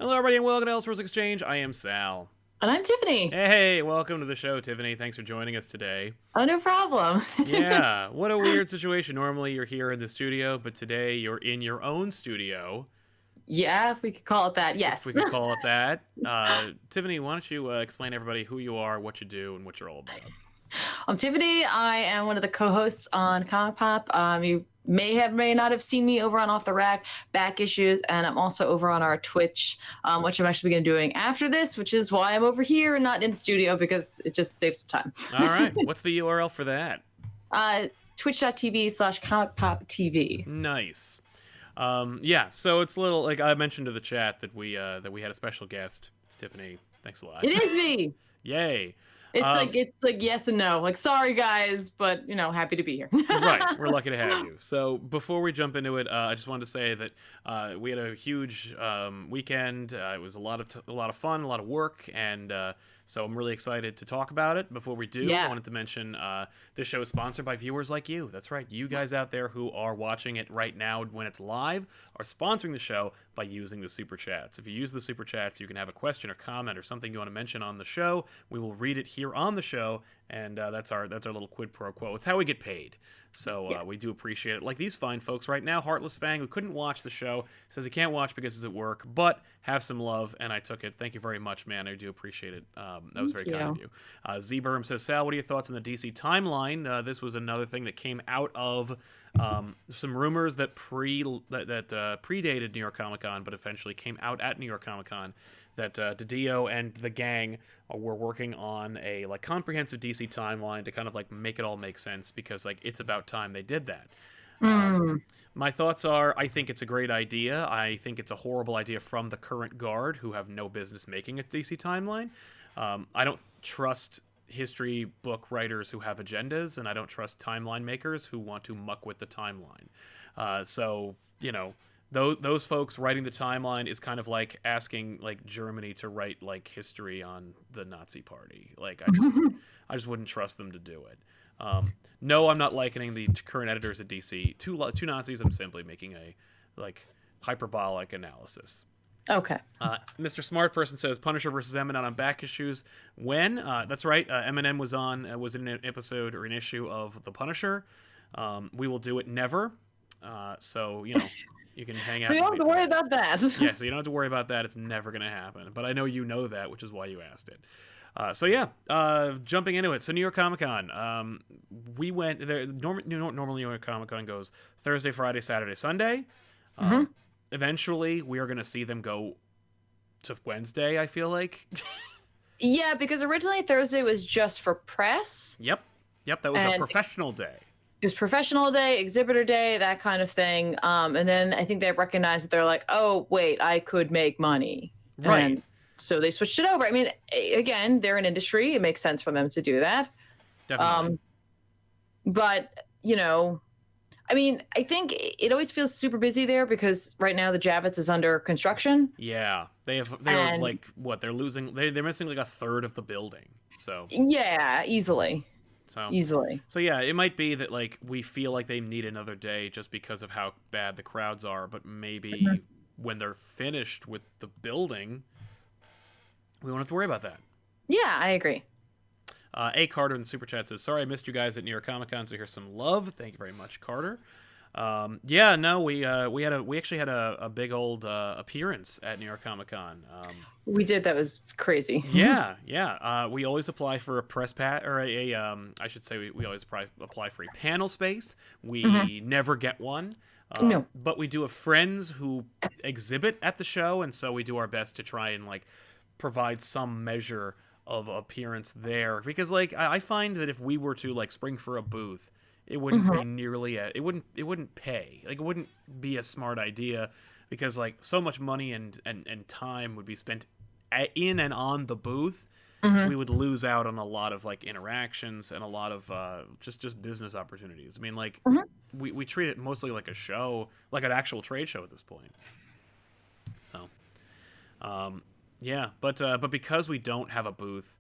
Hello, everybody, and welcome to Elseworlds Exchange. I am Sal. And I'm Tiffany. Hey, welcome to the show, Tiffany. Thanks for joining us today. Oh, no problem. Yeah, what a weird situation. Normally, you're here in the studio, but today you're in your own studio, Yeah, if we could call it that, if we yes. could call it that. Tiffany, why don't you explain to everybody who you are, what you do, and what you're all about? I'm Tiffany. I am one of the co-hosts on ComicPOP. You may not have seen me over on Off the Rack back issues, and I'm also over on our Twitch, which I'm actually going to be doing after this, which is why I'm over here and not in the studio because it just saves some time. All right, what's the URL for that? Twitch.tv/ComicPopTV. Nice. Yeah, so it's a little like I mentioned to the chat that we had a special guest. It's Tiffany. Thanks a lot. It is me. Yay. It's like yes and no. Like sorry guys, but happy to be here. Right, we're lucky to have you. So before we jump into it, I just wanted to say that we had a huge weekend. It was a lot of fun, a lot of work, and so I'm really excited to talk about it. Before we do, Yeah. I wanted to mention this show is sponsored by viewers like you. That's right, you guys out there who are watching it right now when it's live are sponsoring the show by using the super chats. If you use the super chats, you can have a question or comment or something you want to mention on the show. We will read it here on the show, and that's our little quid pro quo. It's how we get paid. So we do appreciate it. Like these fine folks right now, Heartless Fang, who couldn't watch the show, says he can't watch because he's at work, but have some love, and I took it. Thank you very much, man. I do appreciate it. That was very kind of you. Z-Burm says, Sal, what are your thoughts on the DC timeline? This was another thing that came out of some rumors that predated New York Comic Con, but eventually came out at New York Comic Con, that DiDio and the gang were working on a comprehensive DC timeline to kind of make it all make sense, because it's about time they did that. My thoughts are, I think it's a great idea. I think it's a horrible idea from the current guard, who have no business making a DC timeline. I don't trust history book writers who have agendas, and I don't trust timeline makers who want to muck with the timeline. Those folks writing the timeline is kind of like asking Germany to write history on the Nazi Party. I just wouldn't trust them to do it. No, I'm not likening the current editors at DC to Nazis. I'm simply making a hyperbolic analysis. Okay. Mr. Smart Person says Punisher versus Eminem on back issues. When? That's right. Eminem was in an episode or an issue of The Punisher. We will do it never. So you can hang out. So you don't have to worry about that. Yeah, so you don't have to worry about that. It's never going to happen. But I know you know that, which is why you asked it. Jumping into it. So New York Comic Con. We went there. Normally New York Comic Con goes Thursday, Friday, Saturday, Sunday. Eventually, we are going to see them go to Wednesday, I feel like. Yeah, because originally Thursday was just for press. Yep. That was a professional day. It was professional day, exhibitor day, that kind of thing. And then I think they recognized that they're like, oh, wait, I could make money. Right. And so they switched it over. I mean, again, they're an industry. It makes sense for them to do that. Definitely. But, I mean, I think it always feels super busy there because right now the Javits is under construction. Yeah. They're losing, they're missing a third of the building. So yeah, easily. So yeah, it might be that we feel like they need another day just because of how bad the crowds are, but maybe when they're finished with the building, we won't have to worry about that. Yeah, I agree. A. Carter in the Super Chat says, sorry I missed you guys at New York Comic Con, so here's some love. Thank you very much, Carter. We actually had a big old appearance at New York Comic Con. We did. That was crazy. Yeah. We always apply for a press or I should say we always apply for a panel space. We never get one. No. But we do have friends who exhibit at the show, and so we do our best to try and provide some measure of appearance there, because I find that if we were to spring for a booth, it wouldn't be nearly it wouldn't pay. It wouldn't be a smart idea, because so much money and time would be spent in and on the booth. We would lose out on a lot of interactions and a lot of just business opportunities. I mean, we treat it mostly like a show, like an actual trade show at this point. So yeah, but because we don't have a booth,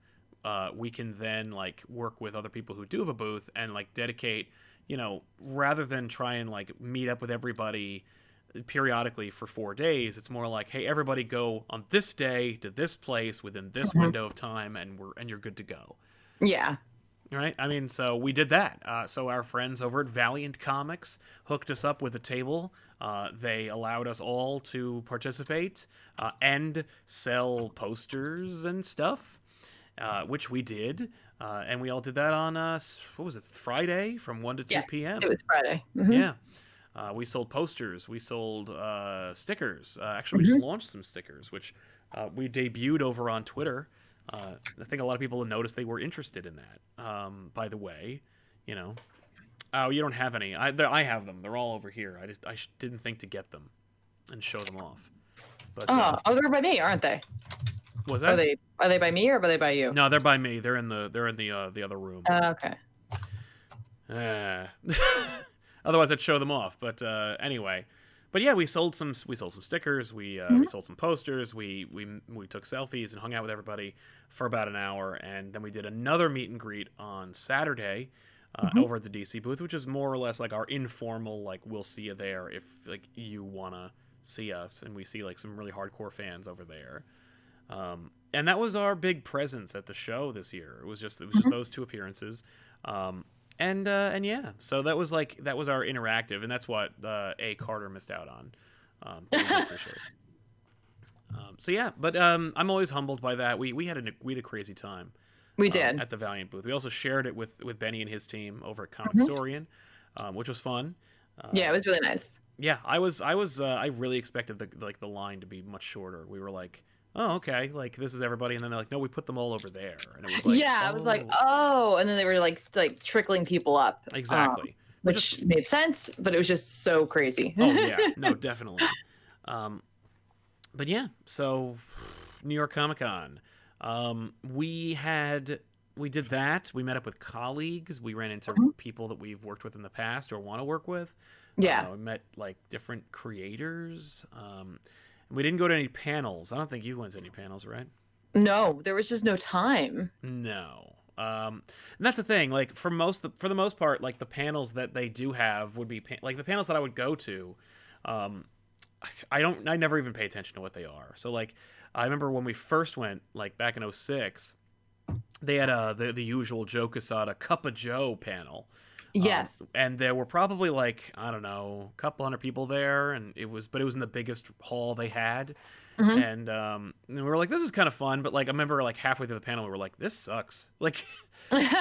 we can then work with other people who do have a booth and dedicate, rather than try and meet up with everybody periodically for 4 days. It's more like, hey, everybody go on this day to this place within this Mhm. window of time, and you're good to go. Yeah. Right? I mean, so we did that. So our friends over at Valiant Comics hooked us up with a table. They allowed us all to participate and sell posters and stuff, which we did. And we all did that on, what was it, Friday from 1 to 2 Yes. p.m. It was Friday. Hmm. Yeah. We sold posters. We sold stickers. Actually, we just Hmm. launched some stickers, which we debuted over on Twitter. I think a lot of people noticed they were interested in that. By the way, you know, oh, you don't have any. I have them. They're all over here. I didn't think to get them and show them off. But Oh, they're by me, aren't they? was Are that? they by me or are they by you? No, they're by me. They're in the other room. Okay. Otherwise, I'd show them off. But anyway, but yeah, we sold some stickers. We Mhm. we sold some posters. We took selfies and hung out with everybody for about an hour, and then we did another meet and greet on Saturday Mhm. over at the DC booth, which is more or less like our informal, like, we'll see you there if like you wanna see us, and we see like some really hardcore fans over there. And that was our big presence at the show this year. It was just Mhm. those two appearances. And yeah, so that was our interactive, and that's what A. Carter missed out on. We really appreciate it. So yeah, but I'm always humbled by that. We had a crazy time We did. at the Valiant booth. We also shared it with Benny and his team over at Comic Mhm. Historian, which was fun. Yeah, it was really nice. Yeah, I really expected the line to be much shorter. We were like, oh, okay, like this is everybody, and then they're like, no, we put them all over there, and it was like, Yeah, I was like, oh, and then they were like trickling people up. Exactly. Which made sense, but it was just so crazy. Oh yeah, no, definitely. But yeah, so New York Comic Con, we did that. We met up with colleagues. We ran into Mhm. people that we've worked with in the past or want to work with. Yeah. We met like different creators. We didn't go to any panels. I don't think you went to any panels, right? No, there was just no time. No. And that's the thing. Like for the most part, like the panels that they do have would be like the panels that I would go to. I never even pay attention to what they are. So like, I remember when we first went, like back in 06, they had the usual Joe Quesada Cup of Joe panel. Yes. And there were probably like, I don't know, a couple hundred people there, and it was in the biggest hall they had. Mhm. And we were like, this is kind of fun, but like I remember like halfway through the panel we were like, this sucks. Like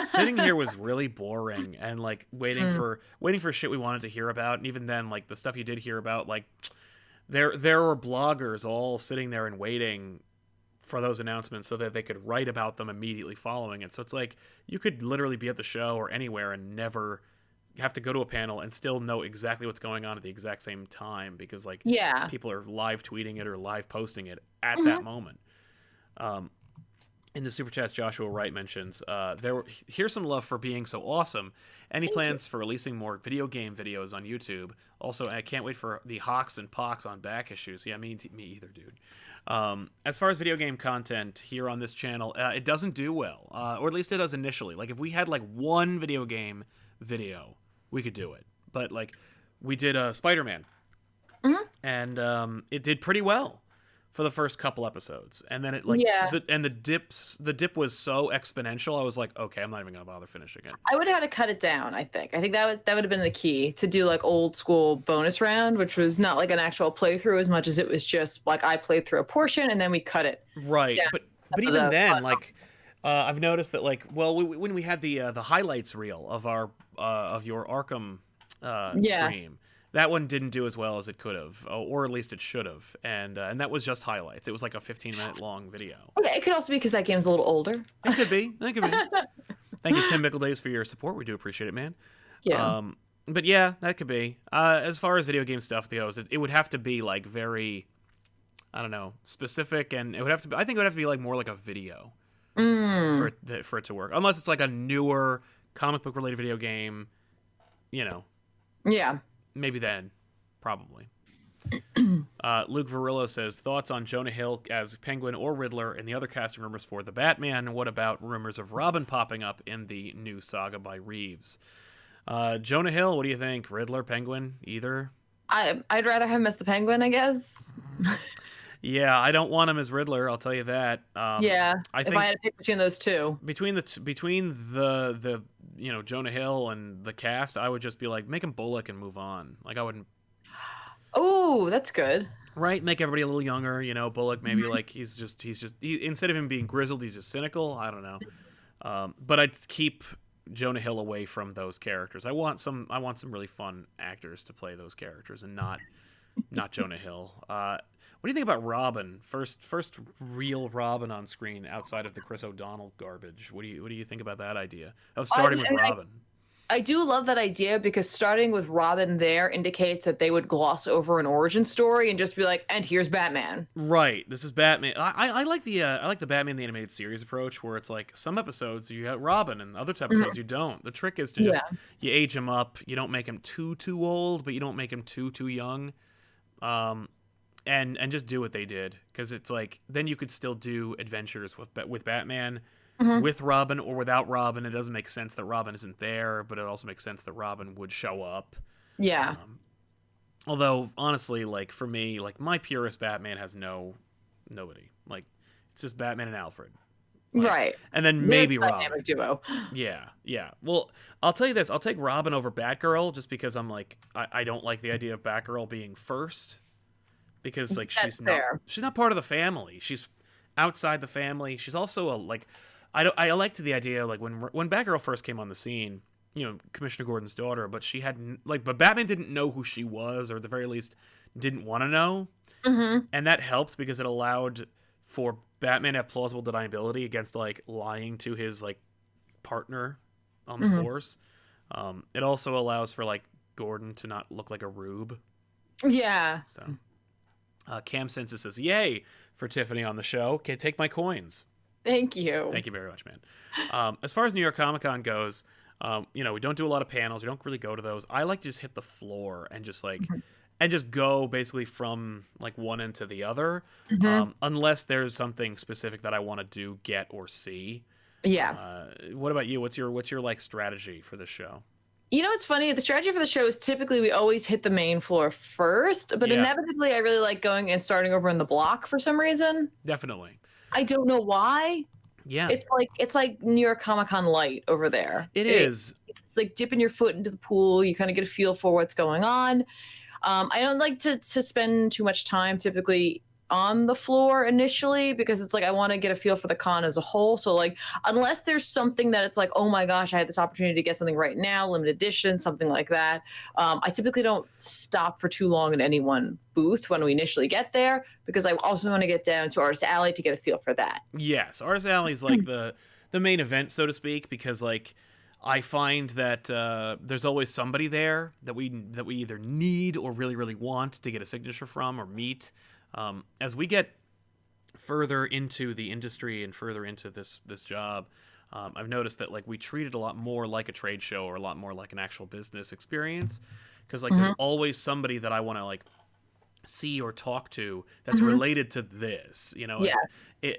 sitting here was really boring, and like waiting for shit we wanted to hear about, and even then like the stuff you did hear about, like there were bloggers all sitting there and waiting for those announcements so that they could write about them immediately following it. So it's like you could literally be at the show or anywhere and never have to go to a panel and still know exactly what's going on at the exact same time, because like Yeah. people are live tweeting it or live posting it at Mhm. that moment. In the super chats, Joshua Wright mentions here's some love for being so awesome. Any Thank plans for releasing more video game videos on YouTube? Also, I can't wait for the Hawks and Pox on back issues. Yeah, me either, dude. As far as video game content here on this channel, it doesn't do well, or at least it does initially. Like if we had like one video game video, we could do it. But like we did Spider-Man, Mhm. and it did pretty well for the first couple episodes, and then it like Yeah. the dip was so exponential. I was like, okay, I'm not even gonna bother finishing it. I would have had to cut it down, I think. I think that would have been the key, to do like old school bonus round, which was not like an actual playthrough as much as it was just like I played through a portion and then we cut it. Right, down but to even the then, fun. like I've noticed that like, well, when we had the highlights reel of our of your Arkham Yeah. stream, that one didn't do as well as it could have, or at least it should have, and that was just highlights. It was like a 15-minute long video. Okay, it could also be because that game's a little older. It could be. It could be. Thank you, Tim Mickledays, for your support. We do appreciate it, man. Yeah. But yeah, that could be. As far as video game stuff goes, it would have to be like very, I don't know, specific, and it would have to be, I think it would have to be like more like a video Mm. for it to work. Unless it's like a newer comic book related video game, you know, Yeah. maybe then, probably. Luke Varillo says, thoughts on Jonah Hill as Penguin or Riddler and the other casting rumors for the Batman? What about rumors of Robin popping up in the new saga by Reeves? Jonah Hill, what do you think? Riddler, Penguin, either? I'd rather have him as the Penguin, I guess. Yeah, I don't want him as Riddler. I'll tell you that. Yeah, I if I think had to pick between those two. between the Jonah Hill and the cast, I would just be like, make him Bullock and move on. Like I wouldn't. Oh, that's good. Right, make everybody a little younger. Bullock maybe like instead of him being grizzled, he's just cynical. I don't know. But I'd keep Jonah Hill away from those characters. I want some really fun actors to play those characters, and not Jonah Hill. What do you think about Robin? First real Robin on screen outside of the Chris O'Donnell garbage. What do you think about that idea of starting with Robin? I do love that idea because starting with Robin there indicates that they would gloss over an origin story and just be like, and here's Batman. Right. This is Batman. I like the Batman the Animated Series approach where it's like some episodes you got Robin and other episodes you don't. The trick is to just you age him up. You don't make him too old, but you don't make him too young. And just do what they did, because it's like then you could still do adventures with Batman. With Robin or without Robin. It doesn't make sense that Robin isn't there, but it also makes sense that Robin would show up. Yeah. Although, honestly, like, for me, like, my purest Batman has nobody. Like, it's just Batman and Alfred. Like, right. And then maybe Robin. Dynamic duo. Yeah. Well, I'll tell you this. I'll take Robin over Batgirl just because I'm like, I don't like the idea of Batgirl being first. Because, like, she's not part of the family. She's outside the family. She's also I liked the idea, like, when Batgirl first came on the scene, Commissioner Gordon's daughter, but but Batman didn't know who she was, or at the very least didn't want to know. And that helped because it allowed for Batman to have plausible deniability against, like, lying to his, like, partner on the force. It also allows for, like, Gordon to not look like a rube. Yeah. So, Cam Census says, yay for Tiffany on the show. Can take my coins. Thank you. Thank you very much, man. As far as New York Comic Con goes, we don't do a lot of panels. We don't really go to those. I like to just hit the floor and just and just go basically from like one end to the other, unless there's something specific that I want to do, get, or see. Yeah. What about you? What's your like strategy for this show? It's funny. The strategy for the show is typically we always hit the main floor first, but inevitably I really like going and starting over in the block for some reason. Definitely. I don't know why. Yeah. It's like New York Comic Con light over there. It's like dipping your foot into the pool. You kind of get a feel for what's going on. I don't like to spend too much time typically on the floor initially because it's like I want to get a feel for the con as a whole. So like unless there's something that it's like, oh my gosh, I had this opportunity to get something right now, limited edition, something like that. I typically don't stop for too long in any one booth when we initially get there because I also want to get down to Artist Alley to get a feel for that. Yes, Artist Alley is like the main event, so to speak, because like I find that there's always somebody there that we either need or really, really want to get a signature from or meet. As we get further into the industry and further into this job, I've noticed that like we treat it a lot more like a trade show or a lot more like an actual business experience because like there's always somebody that I want to like see or talk to that's related to this.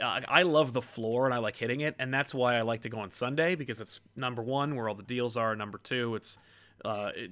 I love the floor and I like hitting it, and that's why I like to go on Sunday because it's number one where all the deals are. Number two, it's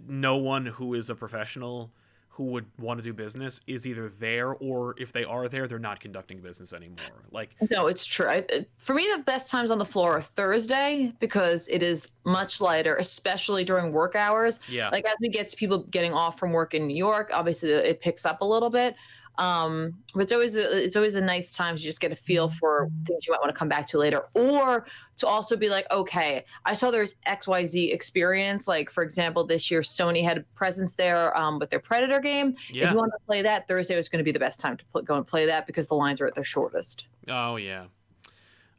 no one who is a professional who would want to do business is either there, or if they are there, they're not conducting business anymore. Like, no, it's true. For me, the best times on the floor are Thursday because it is much lighter, especially during work hours. Yeah. Like as we get to people getting off from work in New York, obviously it picks up a little bit. But it's always a nice time to just get a feel for things you might want to come back to later, or to also be like, okay, I saw there's XYZ experience. Like for example, this year Sony had a presence there with their Predator game. Yeah. If you want to play that, Thursday was going to be the best time to go and play that because the lines are at their shortest. Oh yeah.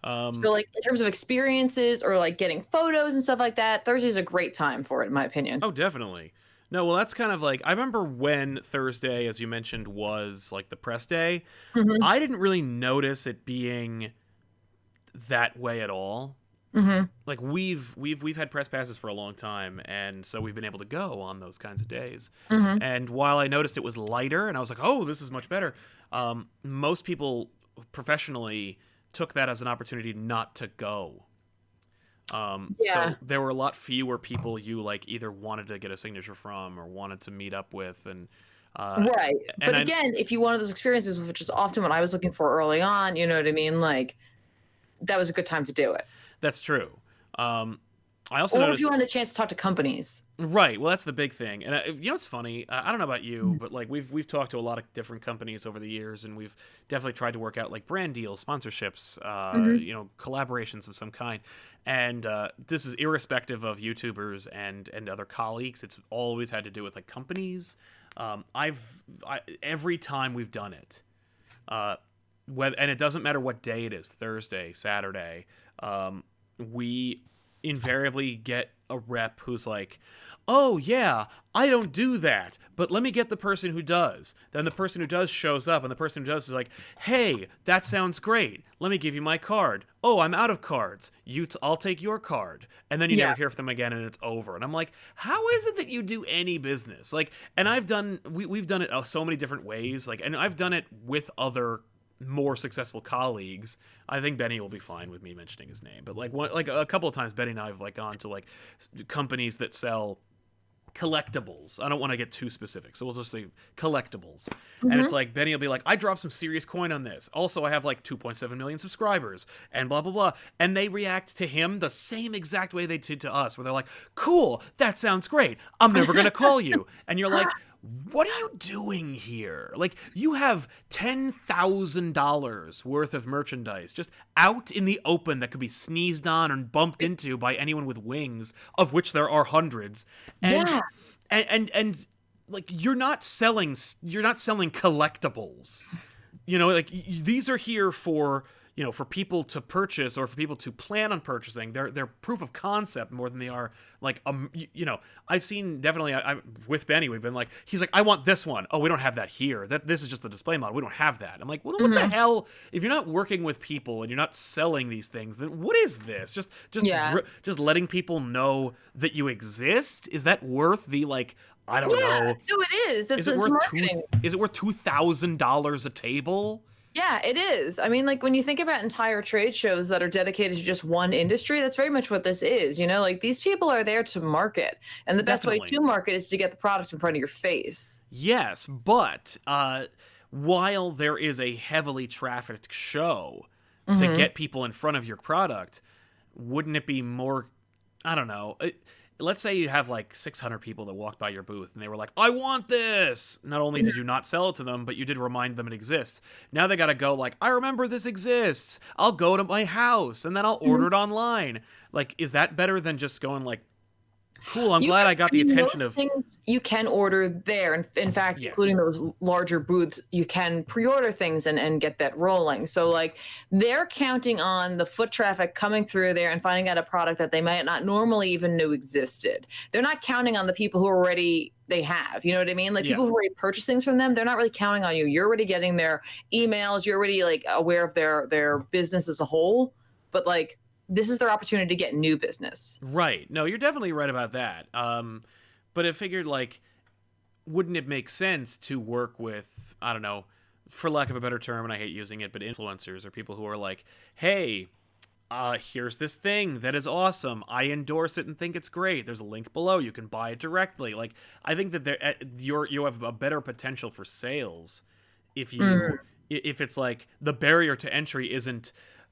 So like in terms of experiences or like getting photos and stuff like that, Thursday's a great time for it, in my opinion. Oh, definitely. No, well, that's kind of like, I remember when Thursday, as you mentioned, was like the press day. I didn't really notice it being that way at all. Like we've had press passes for a long time, and so we've been able to go on those kinds of days. And while I noticed it was lighter, and I was like, oh, this is much better. Most people professionally took that as an opportunity not to go. So there were a lot fewer people you like either wanted to get a signature from or wanted to meet up with, and Right. And But again, if you wanted those experiences, which is often what I was looking for early on, you know what I mean? Like, that was a good time to do it. that's true. I also Or if you noticed. wanted a chance to talk to companies. Right. Well, that's the big thing, and you know, it's funny. I don't know about you, but like we've talked to a lot of different companies over the years, and we've definitely tried to work out like brand deals, sponsorships, Mm-hmm. you know, collaborations of some kind. And this is irrespective of YouTubers and other colleagues. It's always had to do with like companies. Every time we've done it, and it doesn't matter what day it is, Thursday, Saturday, we invariably get a rep who's like, oh yeah, I don't do that, but let me get the person who does. Then the person who does shows up, and the person who does is like, hey, that sounds great, let me give you my card. Oh, I'm out of cards, I'll take your card. And then you never hear from them again, and it's over. And I'm like, how is it that you do any business? Like, and we've done it so many different ways, like, and I've done it with other more successful colleagues. I think Benny will be fine with me mentioning his name, but like a couple of times Benny and I have like gone to like companies that sell collectibles. I don't want to get too specific, so we'll just say collectibles. And it's like Benny will be like, I dropped some serious coin on this. Also, I have like 2.7 million subscribers and blah blah blah. And they react to him the same exact way they did to us, where they're like, cool, that sounds great, I'm never gonna call you. And you're like, what are you doing here? Like, you have $10,000 worth of merchandise just out in the open that could be sneezed on and bumped into by anyone with wings, of which there are hundreds. And, and like, you're not selling collectibles. You know, like, these are here for, you know, for people to purchase or for people to plan on purchasing. They're proof of concept more than they are like, you know, I've seen definitely, I with Benny, we've been like, he's like, I want this one. Oh, we don't have that here. This is just the display model. We don't have that. I'm like, well, what the hell? If you're not working with people and you're not selling these things, then what is this? Just letting people know that you exist? Is that worth the, like, I don't know. No, it is. It's worth marketing. Is it worth $2,000 a table? Yeah, it is. I mean, like, when you think about entire trade shows that are dedicated to just one industry, that's very much what this is. You know, like, these people are there to market, and the best way to market is to get the product in front of your face. Yes, but while there is a heavily trafficked show to get people in front of your product, wouldn't it be more, I don't know, let's say you have like 600 people that walked by your booth and they were like, I want this. Not only did you not sell it to them, but you did remind them it exists. Now they got to go like, I remember this exists. I'll go to my house and then I'll order it online. Like, is that better than just going like, cool, I'm glad I got the attention of things you can order there. And in fact, including those larger booths, you can pre-order things and get that rolling. So like, they're counting on the foot traffic coming through there and finding out a product that they might not normally even know existed. They're not counting on the people who already they have, you know what I mean? Like, people who already purchase things from them, they're not really counting on you. You're already getting their emails. You're already like aware of their business as a whole. But like, this is their opportunity to get new business. Right. No, you're definitely right about that. But it figured, like, wouldn't it make sense to work with, I don't know, for lack of a better term, and I hate using it, but influencers or people who are like, hey, here's this thing that is awesome. I endorse it and think it's great. There's a link below. You can buy it directly. Like, I think that you have a better potential for sales if if it's like the barrier to entry isn't,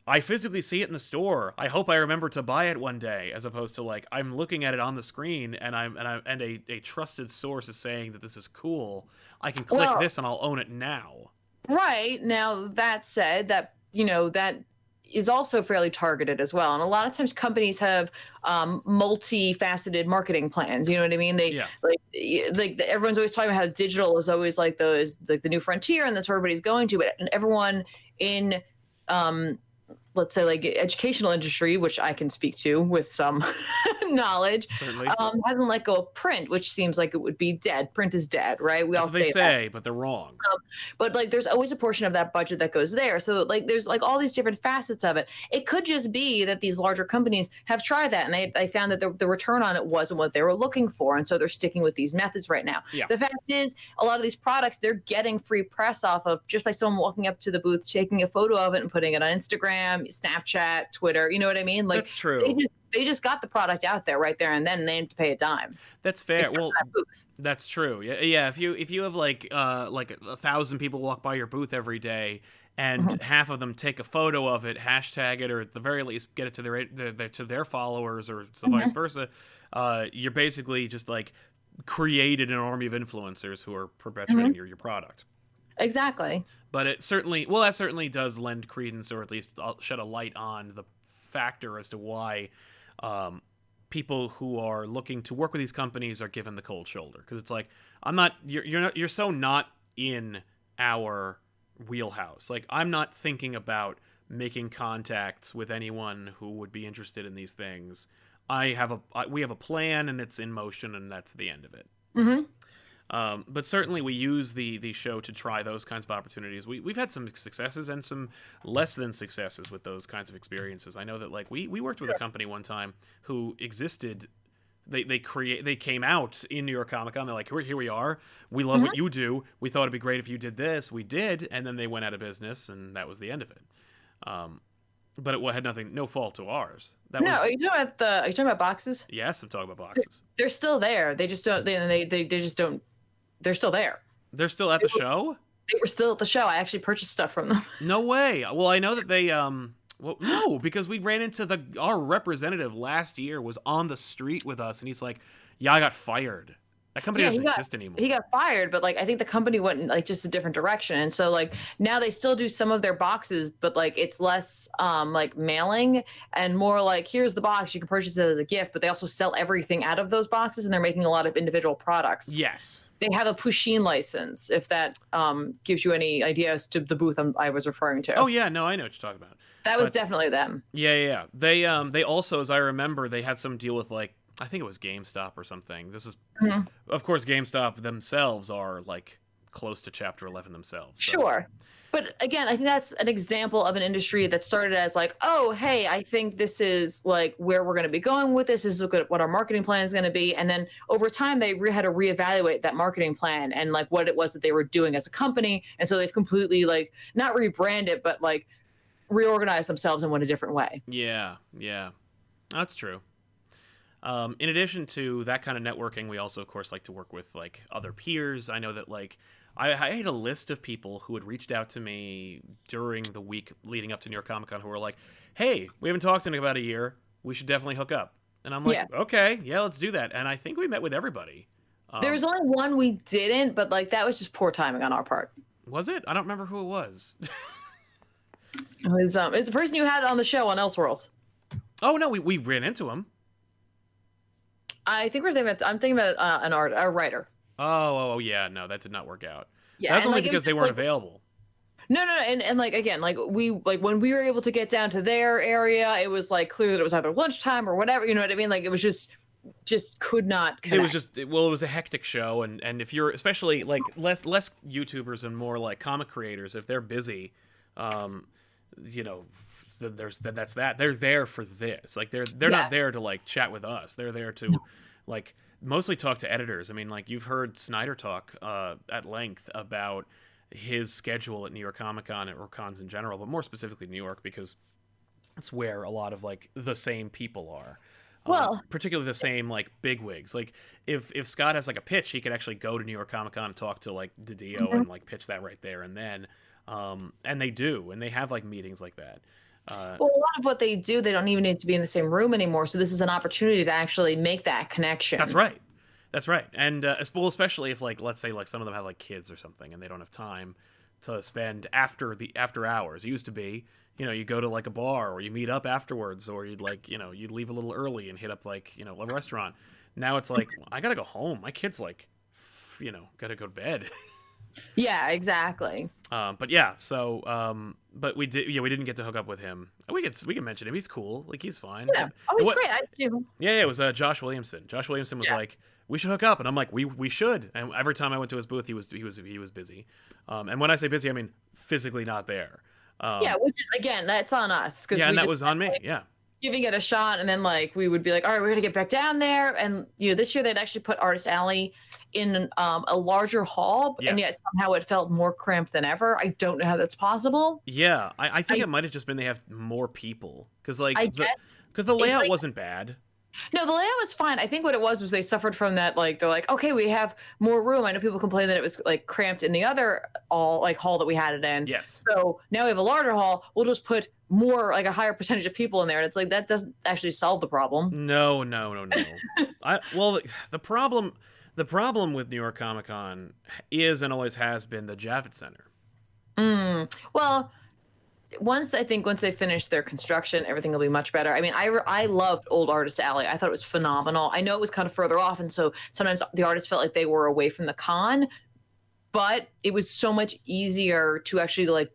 I physically see it in the store, I hope I remember to buy it one day, as opposed to like, I'm looking at it on the screen and a trusted source is saying that this is cool. I can click this and I'll own it now. Right. Now, that said, that, you know, that is also fairly targeted as well. And a lot of times companies have multifaceted marketing plans. You know what I mean? They like everyone's always talking about how digital is always like the new frontier, and that's where everybody's going to. But everyone in let's say like educational industry, which I can speak to with some knowledge, hasn't let go of print, which seems like it would be dead. Print is dead, right? That's all they say, but they're wrong. But like, there's always a portion of that budget that goes there. So like, there's like all these different facets of it. It could just be that these larger companies have tried that and they found that the return on it wasn't what they were looking for. And so they're sticking with these methods right now. Yeah. The fact is, a lot of these products, they're getting free press off of just by someone walking up to the booth, taking a photo of it and putting it on Instagram, Snapchat, Twitter. You know what I mean? Like, that's true. they just got the product out there right there and then they didn't have to pay a dime. That's fair. Except for Well, that booth. that's true. Yeah, yeah. If you have like 1,000 people walk by your booth every day, and half of them take a photo of it, hashtag it, or at the very least get it to their followers, or so vice versa, you're basically just like created an army of influencers who are perpetuating your product. Exactly. But it certainly, well, that certainly does lend credence, or at least shed a light on the factor as to why people who are looking to work with these companies are given the cold shoulder. Because it's like, you're so not in our wheelhouse. Like, I'm not thinking about making contacts with anyone who would be interested in these things. We have a plan, and it's in motion, and that's the end of it. But certainly we use the show to try those kinds of opportunities. We've had some successes and some less than successes with those kinds of experiences. I know that like we worked with a company one time who existed. They came out in New York Comic Con. They're like, here we are. We love what you do. We thought it'd be great if you did this. We did, and then they went out of business, and that was the end of it. But it had no fault to ours. Are you talking about boxes? Yes, I'm talking about boxes. They're still there. They just don't. They just don't. They're still there. They're still at the show? They were still at the show. I actually purchased stuff from them. No way. Well, I know that they well, no, because we ran into our representative last year was on the street with us, and he's like, "Yeah, I got fired. That company doesn't exist anymore." He got fired, but like I think the company went in like just a different direction, and so like now they still do some of their boxes, but like it's less like mailing and more like here's the box, you can purchase it as a gift, but they also sell everything out of those boxes, and they're making a lot of individual products. Yes. They have a Pusheen license, if that gives you any idea as to the booth I was referring to. Oh yeah, no, I know what you're talking about. That was definitely them. Yeah. They also, as I remember, they had some deal with like I think it was GameStop or something. This is, of course, GameStop themselves are like close to Chapter 11 themselves. So. Sure. But again, I think that's an example of an industry that started as like, oh, hey, I think this is like where we're going to be going with this. This is what our marketing plan is going to be. And then over time, they had to reevaluate that marketing plan and like what it was that they were doing as a company. And so they've completely like not rebranded, but like reorganized themselves in a different way. Yeah. That's true. In addition to that kind of networking, we also, of course, like to work with like other peers. I know that like I had a list of people who had reached out to me during the week leading up to New York Comic Con who were like, "Hey, we haven't talked in about a year. We should definitely hook up." And I'm like, "Okay, yeah, let's do that." And I think we met with everybody. There was only one we didn't, but like that was just poor timing on our part. Was it? I don't remember who it was. It was it's the person you had on the show on Elseworlds. Oh no, we ran into him. I think I'm thinking about a writer. Oh yeah, no, that did not work out. Yeah, that's only because they weren't available. No, and like again, like when we were able to get down to their area, it was like clear that it was either lunchtime or whatever. You know what I mean? Like it was just could not connect. It was a hectic show, and if you're especially like less YouTubers and more like comic creators, if they're busy, you know. That's that. They're there for this. Like they're not there to like chat with us. They're there to like mostly talk to editors. I mean, like you've heard Snyder talk at length about his schedule at New York Comic Con or cons in general, but more specifically New York because it's where a lot of like the same people are. Well, particularly the same like bigwigs. Like if Scott has like a pitch, he could actually go to New York Comic Con and talk to like DiDio and like pitch that right there and then. And they do, and they have like meetings like that. Well, a lot of what they do, they don't even need to be in the same room anymore. So this is an opportunity to actually make that connection. That's right. And especially if like, let's say like some of them have like kids or something and they don't have time to spend after hours. It used to be, you know, you go to like a bar or you meet up afterwards or you'd like, you know, you'd leave a little early and hit up like, you know, a restaurant. Now it's like, I got to go home. My kid's like, you know, got to go to bed. Yeah, exactly. But yeah, so but we didn't get to hook up with him. We can mention him. He's cool. Like he's fine. Yeah. Oh, he's great. I do. Yeah, it was Josh Williamson. Josh Williamson was like, we should hook up, and I'm like, we should. And every time I went to his booth, he was busy. And when I say busy, I mean physically not there. Which is again, that's on us. And that was on me. Yeah. giving it a shot, and then like we would be like, all right, we're gonna get back down there. And this year they'd actually put Artist Alley in a larger hall, and yet Yes. somehow it felt more cramped than ever. I don't know how that's possible. Yeah, I think I it might have just been they have more people because like I guess the it's layout like, wasn't bad. no, the layout was fine. I think what it was they suffered from that, like they're like, okay, we have more room. I know people complained that it was like cramped in the other hall that we had it in. Yes. So now we have a larger hall. We'll just put more, like a higher percentage of people in there. And it's like that doesn't actually solve the problem. No, no, no, no. The problem with New York Comic Con is and always has been the Javits Center. Well, once they finish their construction, everything will be much better. I mean, I loved Old Artist Alley. I thought it was phenomenal. I know it was kind of further off, and so sometimes the artists felt like they were away from the con, but it was so much easier to actually like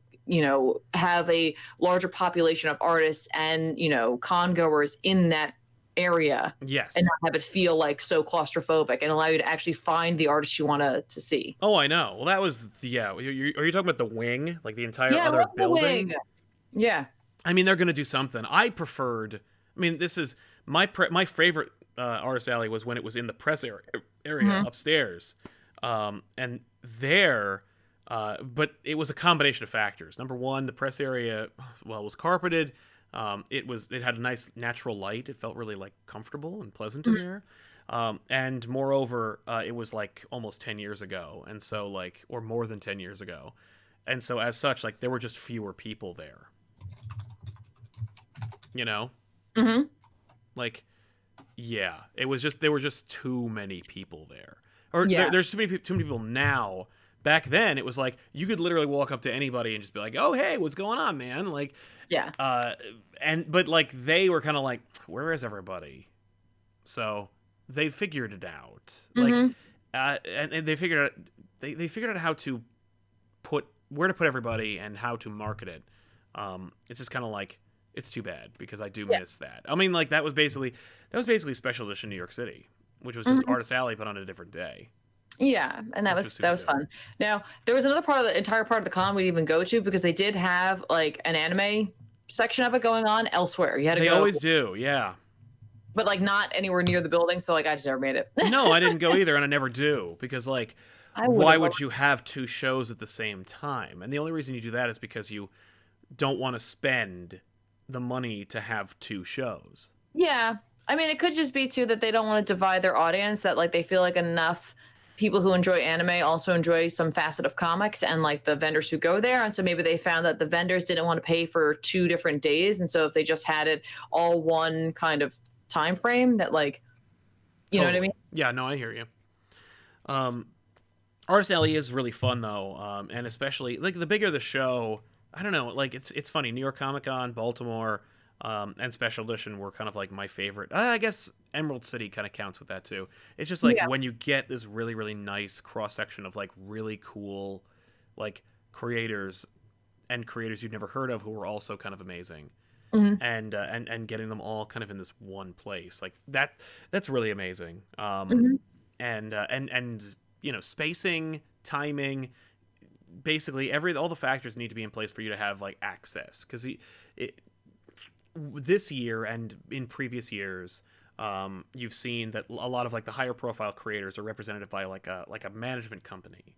have a larger population of artists and con goers in that area. Yes. And not have it feel like so claustrophobic and allow you to actually find the artists you want to see. Oh, I know. Well, that was are you talking about the wing, like the entire Yeah, I other love the building? wing. Yeah. I mean, they're going to do something. I mean, this is my favorite Artist Alley was when it was in the press area upstairs, and there. But it was a combination of factors. Number one, the press area, was carpeted. It had a nice natural light. It felt really like comfortable and pleasant in there. And moreover, it was like almost 10 years ago, and so like, or more than 10 years ago, and so as such, like there were just fewer people there. Like, yeah, it was just there were just too many people there, or there's too many people now. Back then, it was like you could literally walk up to anybody and just be like, "Oh, hey, what's going on, man?" Like, yeah. But like they were kind of like, "Where is everybody?" So they figured it out, like, and they figured out they figured out how to where to put everybody and how to market it. It's just kind of like it's too bad because I do miss that. I mean, like that was basically Special Edition New York City, which was just Artist Alley but on a different day. Yeah, and that was fun. Now, there was another entire part of the con we didn't even go to because they did have like an anime section of it going on elsewhere. You had to They go. They always do, yeah. But like not anywhere near the building, so like I just never made it. No, I didn't go either, and I never do because like why would you have two shows at the same time? And the only reason you do that is because you don't want to spend the money to have two shows. Yeah. I mean, it could just be too that they don't want to divide their audience, that like they feel like enough people who enjoy anime also enjoy some facet of comics and like the vendors who go there. And so maybe they found that the vendors didn't want to pay for 2 different days. And so if they just had it all one kind of time frame that like, you know what I mean? Yeah, no, I hear you. Artist Alley is really fun though. And especially like the bigger the show, I don't know, like it's funny. New York Comic Con, Baltimore, and Special Edition were kind of like my favorite. I guess Emerald City kind of counts with that too. It's just like when you get this really, really nice cross section of like really cool, like creators you've never heard of who are also kind of amazing, and getting them all kind of in this one place, like that's really amazing. And spacing, timing, basically all the factors need to be in place for you to have like access because this year and in previous years, you've seen that a lot of like the higher profile creators are represented by like a management company.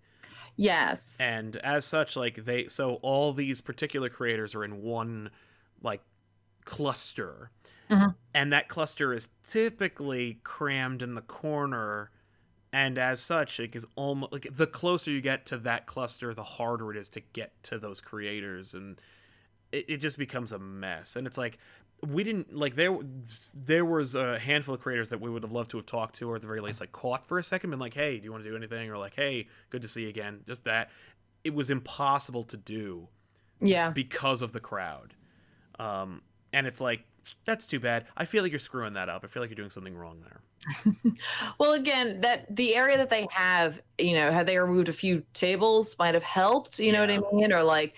Yes. And as such, like so all these particular creators are in one like cluster, and that cluster is typically crammed in the corner. And as such, it is almost like the closer you get to that cluster, the harder it is to get to those creators, and it just becomes a mess. And it's like we didn't like there was a handful of creators that we would have loved to have talked to, or at the very least like caught for a second, been like, hey, do you want to do anything, or like, hey, good to see you again. Just that it was impossible to do, because of the crowd. And it's like that's too bad. I feel like you're screwing that up. I feel like you're doing something wrong there. Well, again, that the area that they have, had they removed a few tables might have helped, you know what I mean? Or like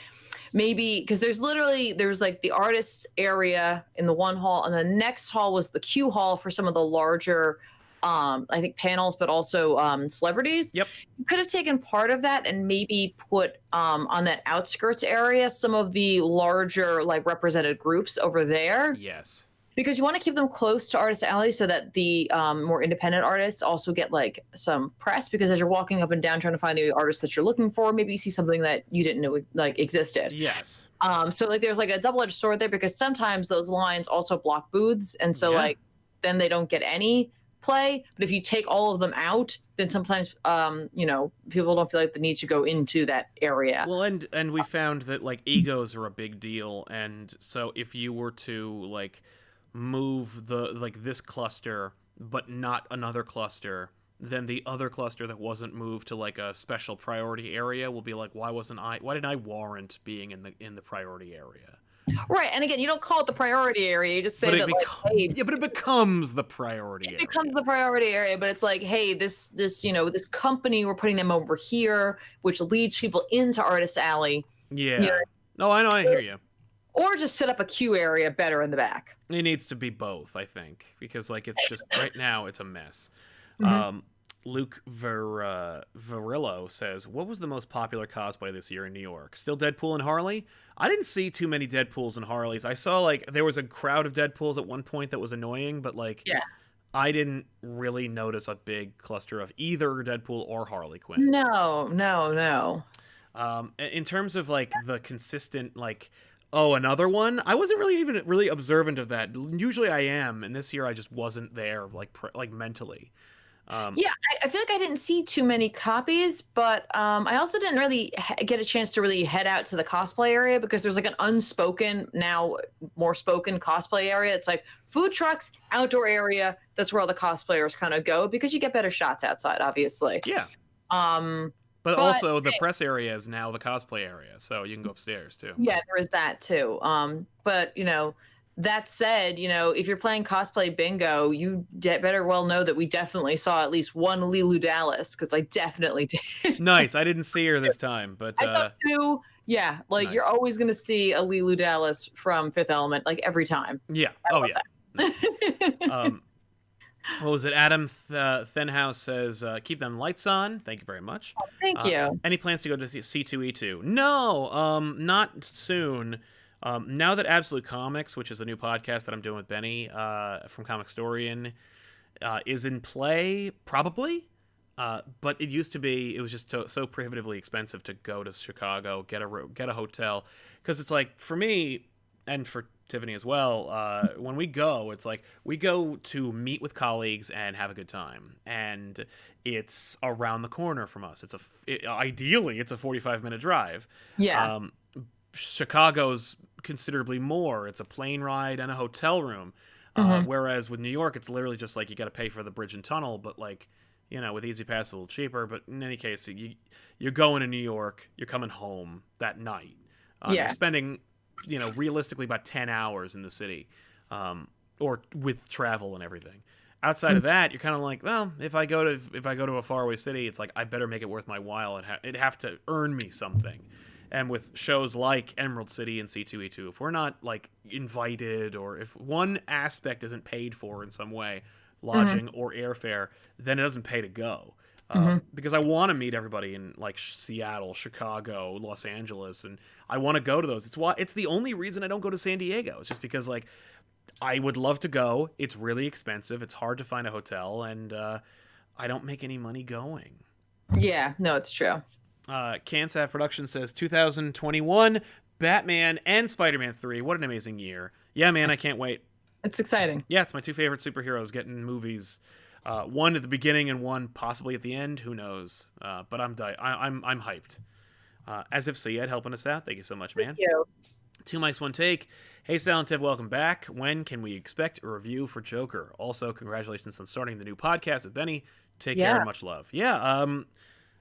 maybe because there's like the artist area in the one hall, and the next hall was the queue hall for some of the larger I think panels, but also celebrities. Yep. You could have taken part of that and maybe put on that outskirts area some of the larger like represented groups over there. Yes. because you want to keep them close to Artist Alley so that the more independent artists also get like some press, because as you're walking up and down trying to find the artist that you're looking for, maybe you see something that you didn't know like existed. Yes. So like there's like a double-edged sword there, because sometimes those lines also block booths, and so like then they don't get any play. But if you take all of them out, then sometimes people don't feel like the need to go into that area. Well, and we found that like egos are a big deal, and so if you were to like move this cluster but not another cluster, then the other cluster that wasn't moved to like a special priority area will be like, why didn't I warrant being in the priority area? Right, and again, you don't call it the priority area. You just say that, hey, but it becomes the priority area. It becomes the priority area, but it's like, hey, this company, we're putting them over here, which leads people into Artist Alley. Yeah. No, I know, I hear you. Or just set up a queue area better in the back. It needs to be both, I think, because like it's just right now it's a mess. Mm-hmm. Luke Verillo says, what was the most popular cosplay this year in New York? Still Deadpool and Harley? I didn't see too many Deadpools and Harleys. I saw like there was a crowd of Deadpools at one point that was annoying, but like I didn't really notice a big cluster of either Deadpool or Harley Quinn. No. In terms of like the consistent like, oh, another one, I wasn't really observant of that. Usually I am, and this year I just wasn't there like mentally. I feel like I didn't see too many copies, but I also didn't really get a chance to really head out to the cosplay area, because there's like an unspoken, now more spoken cosplay area. It's like food trucks, outdoor area. That's where all the cosplayers kind of go, because you get better shots outside, obviously. Yeah. But also the press area is now the cosplay area, so you can go upstairs too. Yeah, there is that too. But that said, if you're playing cosplay bingo, you better well know that we definitely saw at least one Lilu Dallas, because I definitely did. Nice. I didn't see her this time, but I saw two. Yeah, like nice. You're always going to see a Lilu Dallas from Fifth Element, like every time. Yeah. What was it? Adam Thenhouse says, keep them lights on. Thank you very much. Oh, thank you. Any plans to go to C2E2? No, not soon. Now that Absolute Comics, which is a new podcast that I'm doing with Benny from Comicstorian, is in play, probably. But it used to be, it was just so prohibitively expensive to go to Chicago, get a hotel. Because it's like, for me, and for Tiffany as well, when we go, it's like, we go to meet with colleagues and have a good time. And it's around the corner from us. Ideally, it's a 45-minute drive. Yeah. Chicago's considerably more. It's a plane ride and a hotel room. Whereas with New York, it's literally just like you got to pay for the bridge and tunnel, but like, with Easy Pass, a little cheaper. But in any case, you're going to New York, you're coming home that night. You're spending, realistically about 10 hours in the city, or with travel and everything. Outside of that, you're kind of like, well, if I go to a faraway city, it's like I better make it worth my while. It'd have to earn me something. And with shows like Emerald City and C2E2, if we're not like invited, or if one aspect isn't paid for in some way, lodging or airfare, then it doesn't pay to go. Because I want to meet everybody in like Seattle, Chicago, Los Angeles, and I want to go to those. It's the only reason I don't go to San Diego. It's just because like I would love to go. It's really expensive. It's hard to find a hotel, and I don't make any money going. Yeah, no, it's true. Kansas Production says 2021, Batman and Spider-Man 3. What an amazing year. Yeah, man, I can't wait. It's exciting. Yeah, it's my two favorite superheroes getting movies. One at the beginning and one possibly at the end. Who knows? But I'm hyped. As if Syed helping us out. Thank you so much, man. Thank you. Two mics, one take. Hey, Sal and Tev, welcome back. When can we expect a review for Joker? Also, congratulations on starting the new podcast with Benny. Take care and much love. Yeah,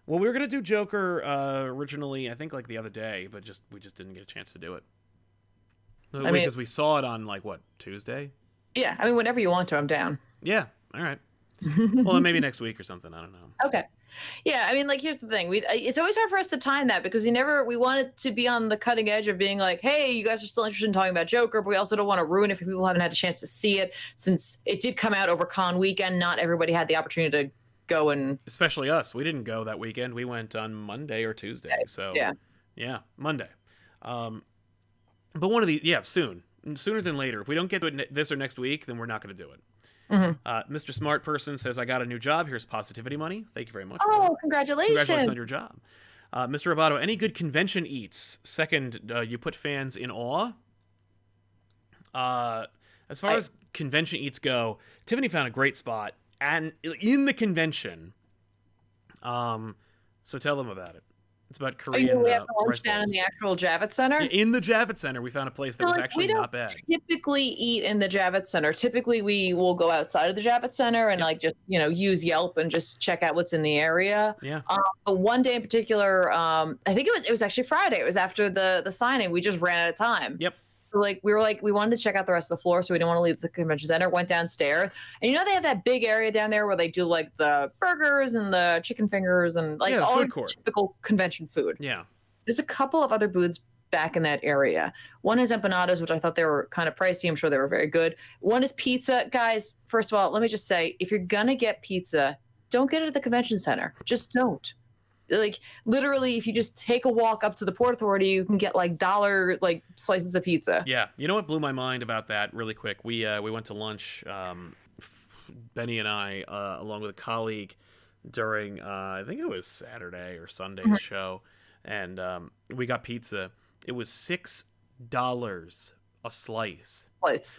well, we were going to do Joker originally, I think, like the other day, but we just didn't get a chance to do it. Because we saw it on, like, what, Tuesday? Yeah, I mean, whenever you want to, I'm down. Yeah, all right. Well, then maybe next week or something, I don't know. Okay. Yeah, I mean, like, here's the thing. It's always hard for us to time that, because we want it to be on the cutting edge of being like, hey, you guys are still interested in talking about Joker, but we also don't want to ruin it for people who haven't had a chance to see it, since it did come out over con weekend. Not everybody had the opportunity to go, and especially us. We didn't go that weekend. We went on Monday or Tuesday. So yeah, Monday. But one of these, soon. sooner than later. If we don't get to it this or next week, then we're not going to do it. Mr. Smart Person says, I got a new job. Here's positivity money. Thank you very much. Oh, congratulations. Congratulations on your job. Mr. Roboto, any good convention eats? Second, you put fans in awe. As far as convention eats go, Tiffany found a great spot and in the convention. So tell them about it. It's about Korean. We have lunch down in the actual Javits Center. In the Javits Center, we found a place that was actually not bad. We don't typically eat in the Javits Center. Typically, we will go outside of the Javits Center and like just use Yelp and just check out what's in the area. Yeah. But one day in particular, I think it was actually Friday. It was after the signing. We just ran out of time. Yep. We wanted to check out the rest of the floor, so we didn't want to leave the convention center. Went downstairs, and they have that big area down there where they do like the burgers and the chicken fingers and like all the typical convention food. Yeah, there's a couple of other booths back in that area. One is empanadas, which I thought they were kind of pricey. I'm sure they were very good. One is pizza, guys. First of all, let me just say, if you're gonna get pizza, don't get it at the convention center. Just don't. Like literally, if you just take a walk up to the Port Authority, you can get like $1 like slices of pizza. Yeah, you know what blew my mind about that really quick? We went to lunch, Benny and I, along with a colleague, during I think it was Saturday or Sunday's show, and we got pizza. It was $6 a slice.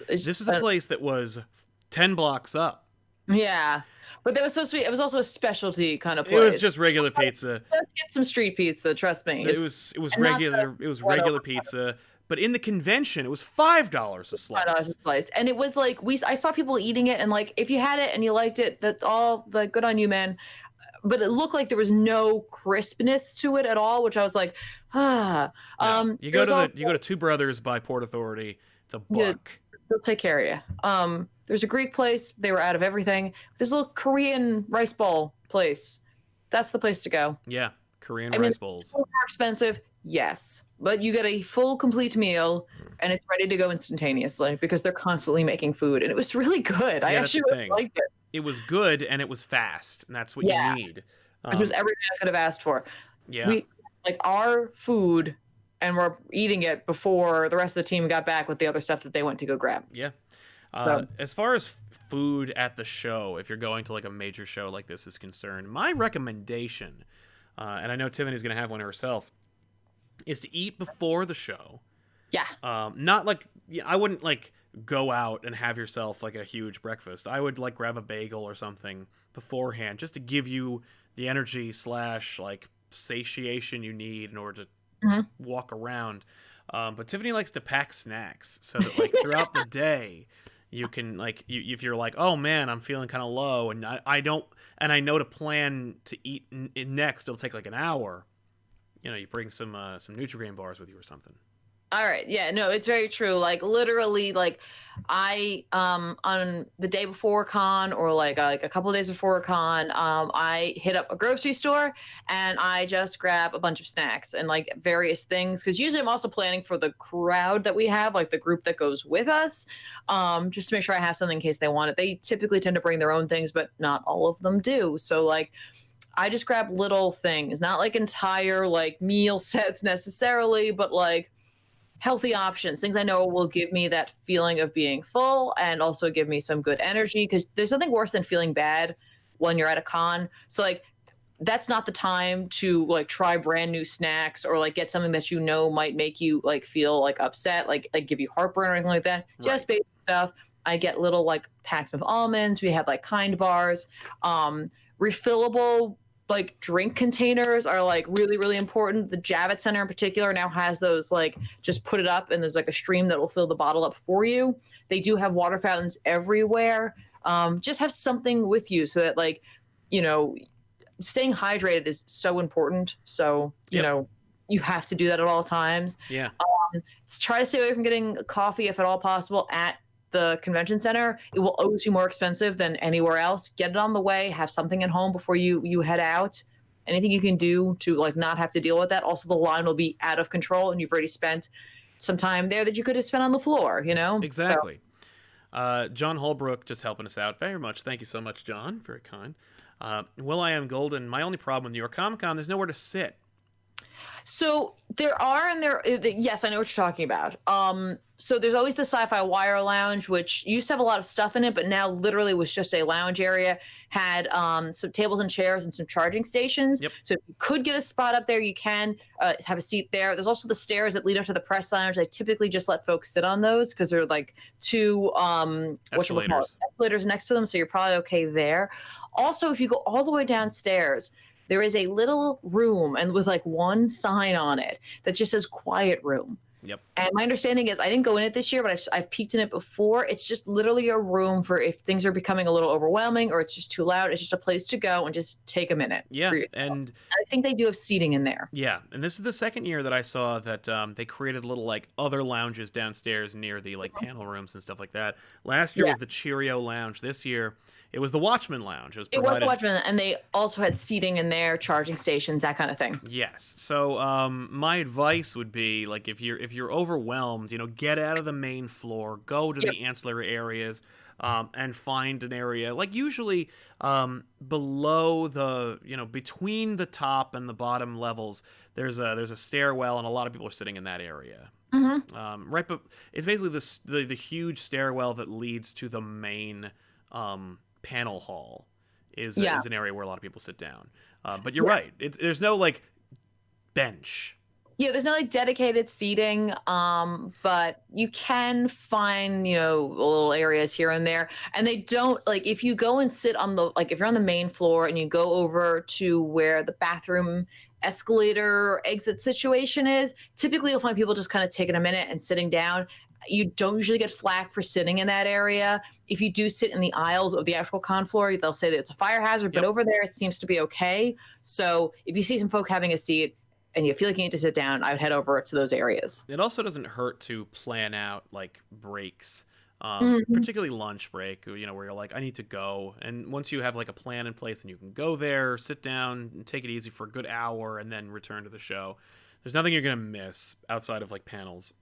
This is a place that was 10 blocks up. Yeah. But that was supposed to be, it was also a specialty kind of place. It was just regular pizza. Let's get some street pizza, trust me. It was regular pizza, but in the convention it was $5 a slice. $5 a slice. And it was like I saw people eating it, and like if you had it and you liked it, that all the good on you, man. But it looked like there was no crispness to it at all, which I was like, Yeah. You go to Two Brothers by Port Authority. It's $1. Yeah, they'll take care of you. There's a Greek place. They were out of everything. There's a little Korean rice bowl place. That's the place to go. Yeah, Korean rice bowls. It's a little more expensive, yes. But you get a full, complete meal, and it's ready to go instantaneously because they're constantly making food. And it was really good. I actually really liked it. It was good, and it was fast, and that's what you need. Which was everything I could have asked for. Yeah. We like our food, and we're eating it before the rest of the team got back with the other stuff that they went to go grab. Yeah. As far as food at the show, if you're going to like a major show like this is concerned, my recommendation, and I know Tiffany's going to have one herself, is to eat before the show. Yeah. Not like, I wouldn't like go out and have yourself like a huge breakfast. I would like grab a bagel or something beforehand just to give you the energy / like satiation you need in order to walk around. But Tiffany likes to pack snacks so that like throughout the day you can like if you're like, oh man, I'm feeling kind of low and I know to plan to eat next, it'll take like an hour. You bring some Nutri-Grain bars with you or something. All right. Yeah, no, it's very true. Like literally, like I on the day before con or like a couple of days before con, I hit up a grocery store and I just grab a bunch of snacks and like various things, because usually I'm also planning for the crowd that we have, like the group that goes with us, just to make sure I have something in case they want it. They typically tend to bring their own things, but not all of them do. So like I just grab little things, not like entire like meal sets necessarily, but like healthy options, things I know will give me that feeling of being full and also give me some good energy, because there's nothing worse than feeling bad when you're at a con. So like that's not the time to like try brand new snacks or like get something that might make you like feel like upset, like give you heartburn or anything like that. Right. Just basic stuff. I get little like packs of almonds. We have like Kind bars, refillable like drink containers are like really, really important. The Javits Center in particular now has those, like just put it up and there's like a stream that will fill the bottle up for you. They do have water fountains everywhere. Just have something with you so that like, staying hydrated is so important. So, you have to do that at all times. Yeah. Try to stay away from getting coffee if at all possible at the convention center. It will always be more expensive than anywhere else. Get it on the way, have something at home before you head out. Anything you can do to like not have to deal with that. Also, the line will be out of control and you've already spent some time there that you could have spent on the floor, Exactly. So. John Holbrook just helping us out very much. Thank you so much, John. Very kind. Will I Am Golden. My only problem with New York Comic Con, there's nowhere to sit. So there are, and yes, I know what you're talking about. So there's always the Sci-Fi Wire Lounge, which used to have a lot of stuff in it, but now literally was just a lounge area. Had some tables and chairs and some charging stations. Yep. So if you could get a spot up there, you can have a seat there. There's also the stairs that lead up to the press lounge. They typically just let folks sit on those because they're like two escalators next to them, so you're probably okay there. Also, if you go all the way downstairs, there is a little room and with like one sign on it that just says quiet room. Yep. And my understanding is I didn't go in it this year, but I've peeked in it before. It's just literally a room for if things are becoming a little overwhelming or it's just too loud. It's just a place to go and just take a minute. Yeah. And I think they do have seating in there. Yeah. And this is the second year that I saw that they created little like other lounges downstairs near the like panel rooms and stuff like that. Last year was the Cheerio Lounge. This year it was the Watchman Lounge. It was the Watchman, and they also had seating in there, charging stations, that kind of thing. Yes. So my advice would be like if you're overwhelmed, get out of the main floor, go to the ancillary areas, and find an area like usually below the between the top and the bottom levels. There's a stairwell, and a lot of people are sitting in that area. Mm-hmm. Right, but it's basically the huge stairwell that leads to the main panel hall is an area where a lot of people sit down. But you're right. There's no like bench. Yeah, there's no like dedicated seating, but you can find little areas here and there, and they don't like if you go and sit on the if you're on the main floor and you go over to where the bathroom escalator exit situation is, typically you'll find people just kind of taking a minute and sitting down. You don't usually get flack for sitting in that area. If you do sit in the aisles of the actual con floor, they'll say that it's a fire hazard, but over there it seems to be okay. So if you see some folk having a seat and you feel like you need to sit down, I would head over to those areas. It also doesn't hurt to plan out like breaks, particularly lunch break, where you're like, I need to go. And once you have like a plan in place and you can go there, sit down and take it easy for a good hour and then return to the show. There's nothing you're going to miss outside of like panels.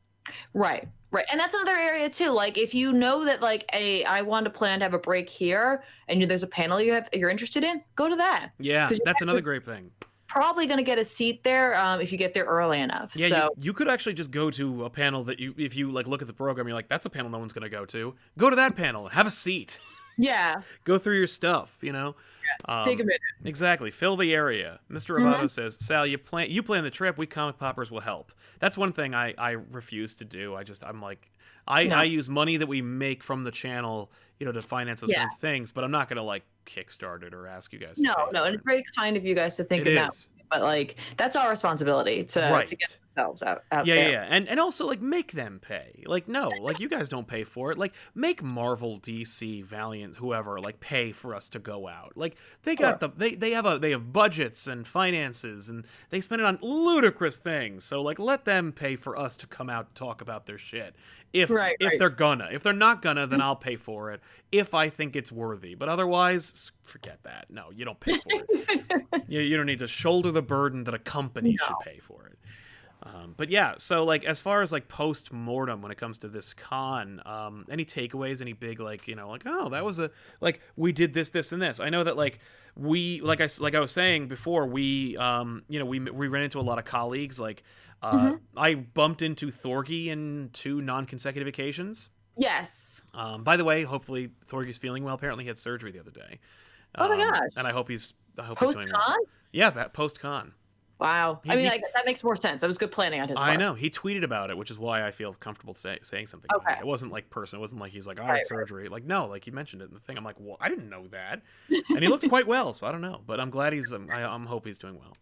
Right. And that's another area too. Like if you know that like I want to plan to have a break here and there's a panel you're interested in, go to that. Yeah, that's another great thing. Probably going to get a seat there if you get there early enough. Yeah, so you could actually just go to a panel that if you like look at the program, you're like, that's a panel no one's going to go to. Go to that panel, have a seat. Yeah. Go through your stuff, Take a minute. Exactly. Fill the area. Mr. Roboto says, Sal, you plan the trip. We comic poppers will help. That's one thing I refuse to do. I'm like, I use money that we make from the channel, to finance those kinds of things, but I'm not going to like kickstart it or ask you guys. No, and it's very kind of you guys to think about it. But like that's our responsibility to get themselves out there. Yeah. And also like make them pay. Like no, like you guys don't pay for it. Like make Marvel, DC, Valiant, whoever like pay for us to go out. Like they got they have budgets and finances and they spend it on ludicrous things. So like let them pay for us to come out and talk about their shit. If they're gonna. If they're not gonna, then I'll pay for it if I think it's worthy. But otherwise, forget that. No, you don't pay for it. You don't need to shoulder the burden that a company should pay for it. But yeah, so like as far as like post-mortem when it comes to this con, any takeaways, any big like, oh, that was we did this, and this. I know that like we, like I was saying before, we we ran into a lot of colleagues. Like I bumped into Thorgy in 2 non-consecutive occasions. Yes. By the way, hopefully Thorgy's feeling well. Apparently he had surgery the other day. Oh my gosh. And I hope he's doing post-con? well. Yeah, post-con. Wow. That makes more sense. That was good planning on his part. I know. He tweeted about it, which is why I feel comfortable saying something. Okay. It wasn't like personal. It wasn't like he's like, I had surgery. Like, no, like he mentioned it in the thing. I'm like, well, I didn't know that. And he looked quite well, so I don't know. But I'm glad I'm hope he's doing well.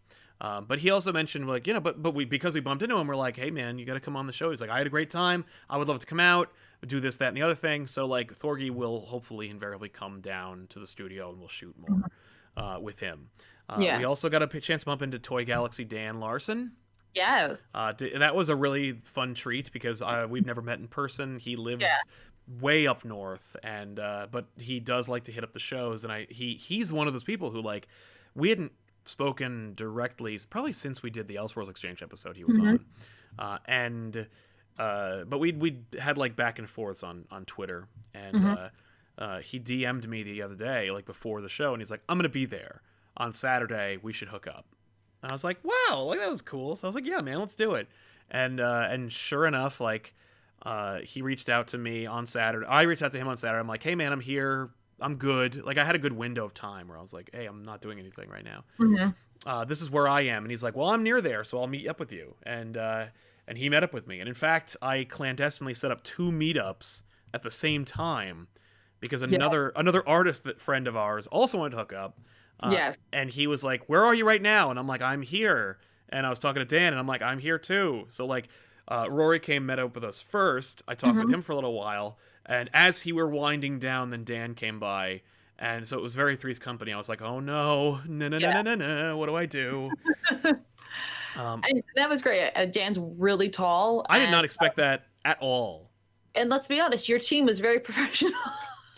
But he also mentioned like, but because we bumped into him, we're like, hey man, you got to come on the show. He's like, I had a great time. I would love to come out, do this, that, and the other thing. So like Thorgy will hopefully invariably come down to the studio and we'll shoot more with him. We also got a chance to bump into Toy Galaxy Dan Larson. Yes. That was a really fun treat because we've never met in person. He lives way up north, and but he does like to hit up the shows, and he's one of those people who like we hadn't spoken directly probably since we did the Elseworlds exchange episode he was on, but we had like back and forths on Twitter, and he DM'd me the other day like before the show, and he's like, I'm gonna be there on Saturday, we should hook up. And I was like, wow, like that was cool. So I was like, yeah, man, let's do it. And sure enough, like he reached out to me on Saturday. I reached out to him on Saturday. I'm like, hey man, I'm here. I'm good. Like I had a good window of time where I was like, hey, I'm not doing anything right now. This is where I am. And he's like, well, I'm near there, so I'll meet up with you. And he met up with me. And in fact, I clandestinely set up 2 meetups at the same time because another artist friend of ours also wanted to hook up. Yes. And he was like, where are you right now? And I'm like, I'm here. And I was talking to Dan, and I'm like, I'm here too. So like, Rory met up with us first. I talked with him for a little while. And as he were winding down, then Dan came by. And so it was very Three's Company. I was like, oh no, no, what do I do? And that was great. Dan's really tall. I did not expect that at all. And let's be honest, your team was very professional.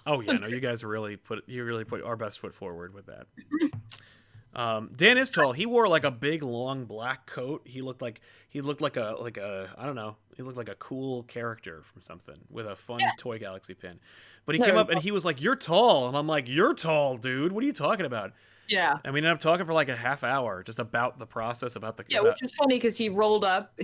Oh yeah, no, you guys really put our best foot forward with that. Dan is tall. He wore like a big long black coat. He looked like a I don't know. He looked like a cool character from something with a fun Toy Galaxy pin. But he came up and he was like, "You're tall," and I'm like, "You're tall, dude. What are you talking about?" Yeah. And we ended up talking for like a half hour just about the process, about the which was funny because he rolled up.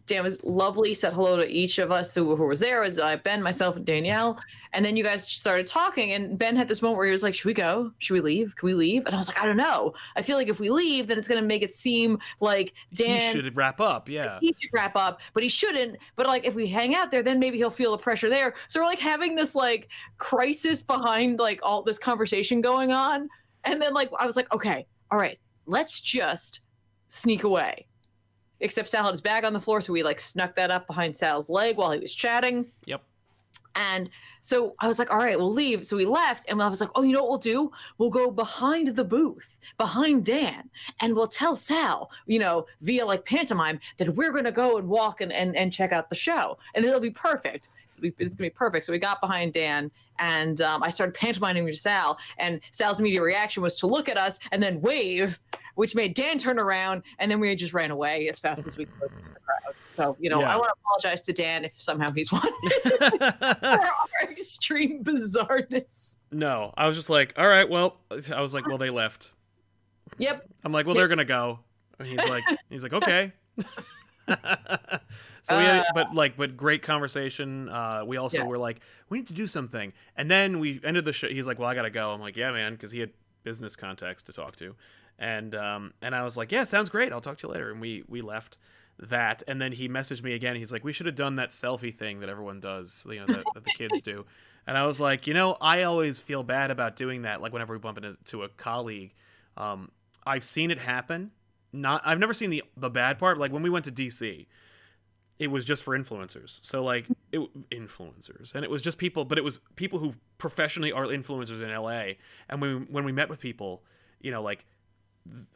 Dan was lovely, said hello to each of us who was there, as Ben, myself, and Danielle. And then you guys started talking, and Ben had this moment where he was like, "Should we go? Should we leave? Can we leave?" And I was like, "I don't know. I feel like if we leave, then it's going to make it seem like Dan should wrap up. Yeah, he should wrap up, but he shouldn't. But like if we hang out there, then maybe he'll feel the pressure there." So we're like having this like crisis behind like all this conversation going on. And then, like, I was like, okay, all right, let's just sneak away. Except Sal had his bag on the floor, so we, like, snuck that up behind Sal's leg while he was chatting. Yep. And so I was like, all right, we'll leave. So we left, and I was like, oh, you know what we'll do? We'll go behind the booth, behind Dan, and we'll tell Sal, via, like, pantomime, that we're going to go and walk and check out the show. And it'll be perfect. It's going to be perfect. So we got behind Dan, and I started pantomiming to Sal, and Sal's immediate reaction was to look at us and then wave, which made Dan turn around, and then we just ran away as fast as we could from the crowd. So, I want to apologize to Dan if somehow he's wanted for our extreme bizarreness. No, I was just like, all right, well, they left. Yep. I'm like, well, they're going to go. And he's like, okay. So we had, but great conversation. We also were like, we need to do something, and then we ended the show. He's like, well, I gotta go. I'm like, yeah, man, because he had business contacts to talk to, and I was like, yeah, sounds great. I'll talk to you later. And we left that, and then he messaged me again. He's like, we should have done that selfie thing that everyone does, that the kids do. And I was like, I always feel bad about doing that. Like whenever we bump into a colleague, I've seen it happen. I've never seen the bad part. Like when we went to DC, it was just for influencers. So like influencers, and it was just people, but it was people who professionally are influencers in LA. And when we met with people, like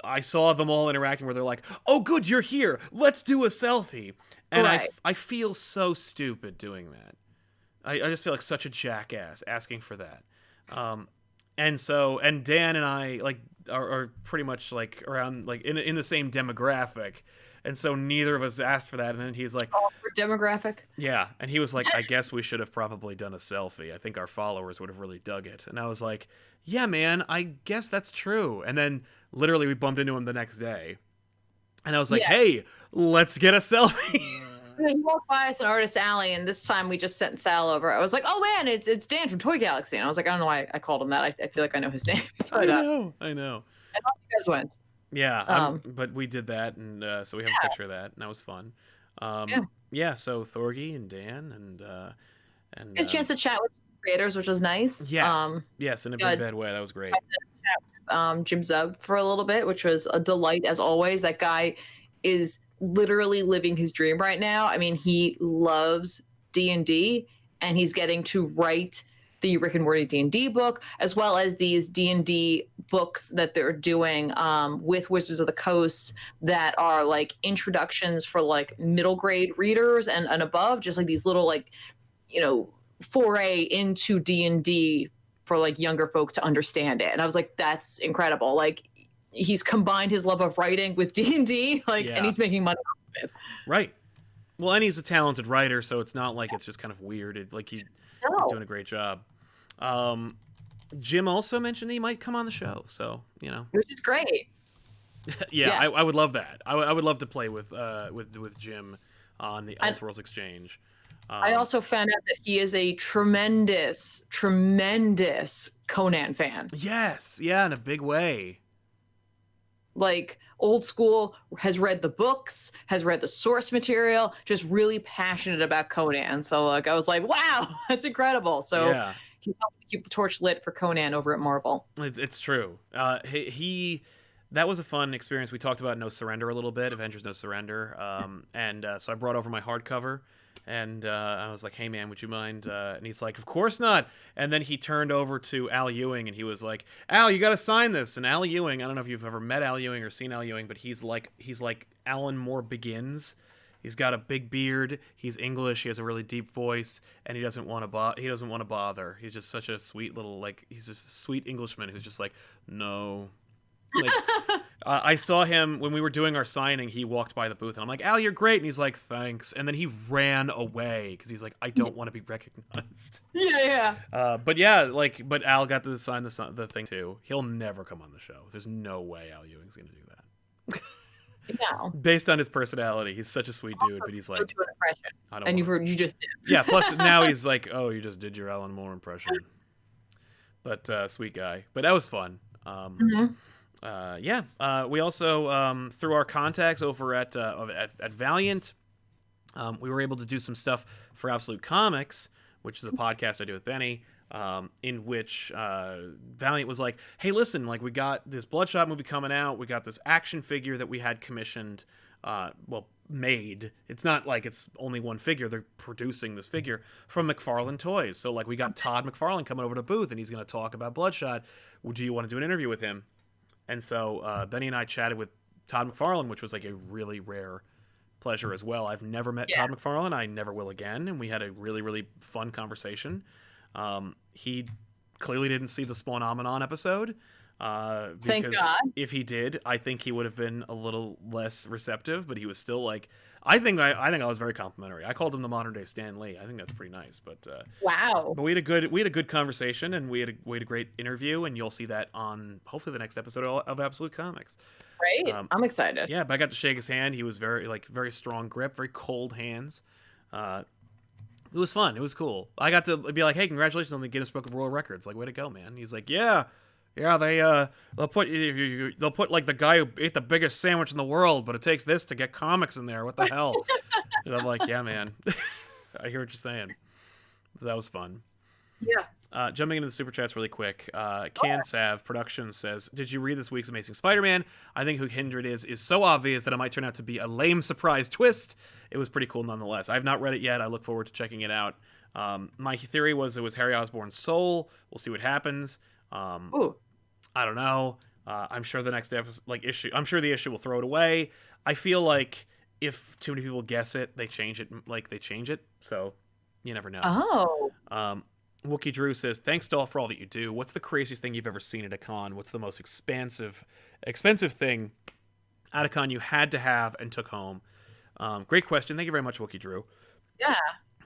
I saw them all interacting where they're like, "Oh, good, you're here. Let's do a selfie." And I feel so stupid doing that. I just feel like such a jackass asking for that. And Dan and I like are pretty much like around like in the same demographic, and so neither of us asked for that. And then he's like, awkward demographic. Yeah, and he was like, I guess we should have probably done a selfie. I think our followers would have really dug it. And I was like, yeah, man, I guess that's true. And then literally we bumped into him the next day, and I was like, hey, let's get a selfie. He walked by us in Artist Alley, and this time we just sent Sal over. I was like, oh man, it's Dan from Toy Galaxy. And I was like, I don't know why I called him that. I feel like I know his name. But, I know. And off you guys went. Yeah, but we did that, and so we have a picture of that, and that was fun. So Thorgy and Dan and a chance to chat with creators, which was nice. Yes, in a big bad way. That was great. Jim Zub for a little bit, which was a delight as always. That guy is literally living his dream right now. I mean, he loves D&D, and he's getting to write the Rick and Morty D&D book, as well as these D&D books that they're doing with Wizards of the Coast that are like introductions for like middle grade readers and above, just like these little like, foray into D&D for like younger folk to understand it. And I was like, that's incredible. Like, he's combined his love of writing with D&D, and he's making money off of it. Right. Well, and he's a talented writer, so it's not like it's just kind of weird. He's doing a great job. Jim also mentioned he might come on the show, so which is great. Yeah, Yeah. I would love that. I would love to play with Jim on the And Elseworlds exchange. I also found out that he is a tremendous, tremendous Conan fan. Yes, yeah, in a big way. Like old school, has read the books, has read the source material, just really passionate about Conan. So like I was like, wow, that's incredible. So Yeah, he's helping to keep the torch lit for Conan over at Marvel. it's true. He that was a fun experience. We talked about No Surrender a little bit, Avengers No Surrender, and so I brought over my hardcover, and I was like, "Hey man, would you mind?" And he's like, "Of course not." And then he turned over to Al Ewing, and he was like, "Al, you got to sign this." And Al Ewing, I don't know if you've ever met Al Ewing or seen Al Ewing, but he's like Alan Moore Begins. He's got a big beard. He's English. He has a really deep voice, and he doesn't want to bother. He's just such a sweet little he's just a sweet Englishman who's just like, no. Like, I saw him when we were doing our signing. He walked by the booth, and I'm like, "Al, you're great," and he's like, "Thanks." And then he ran away because he's like, "I don't want to be recognized." Yeah, yeah. But yeah, but Al got to sign the thing too. He'll never come on the show. There's no way Al Ewing's gonna do that. No. Based on his personality, he's such a sweet dude, but he's like, Go to an impression. I don't. And wanna... you just did. Yeah. Plus, now he's like, "Oh, you just did your Alan Moore impression." But sweet guy. But that was fun. We also through our contacts over at Valiant, we were able to do some stuff for Absolute Comics, which is a podcast I do with Benny, in which Valiant was like, "Hey, listen, like we got this Bloodshot movie coming out. We got this action figure that we had commissioned, made. It's not like it's only one figure. They're producing this figure from McFarlane Toys. So like we got Todd McFarlane coming over to the booth, and he's going to talk about Bloodshot. Do you want to do an interview with him?" And so Benny and I chatted with Todd McFarlane, which was like a really rare pleasure as well. I've never met Todd McFarlane. I never will again. And we had a really, really fun conversation. He clearly didn't see the Spawnomenon episode. Thank Because God. if he did, I think he would have been a little less receptive, but he was still like, I think I was very complimentary. I called him the modern day Stan Lee. I think that's pretty nice. But Wow. we had a good conversation, and we had a great interview, and you'll see that on hopefully the next episode of Absolute Comics. Great. I'm excited. Yeah, but I got to shake his hand. He was very strong grip, very cold hands. It was fun. It was cool. I got to be like, "Hey, congratulations on the Guinness Book of World Records! Like, way to go, man!" He's like, "Yeah, they'll put like the guy who ate the biggest sandwich in the world, but it takes this to get comics in there. What the hell?" And I'm like, "Yeah, man, I hear what you're saying." So that was fun. Yeah. Jumping into the super chats really quick. Can Sav Productions says, "Did you read this week's Amazing Spider-Man? I think who Kindred is so obvious that it might turn out to be a lame surprise twist. It was pretty cool nonetheless. I have not read it yet. I look forward to checking it out. My theory was it was Harry Osborn's soul. We'll see what happens. Ooh. I don't know. I'm sure the next issue, I'm sure the issue will throw it away. I feel like if too many people guess it, they change it. So you never know." Oh. Wookie Drew says, "Thanks to all for all that you do. What's the craziest thing you've ever seen at a con? What's the most expensive thing at a con you had to have and took home?" Great question. Thank you very much, Wookie Drew. Yeah.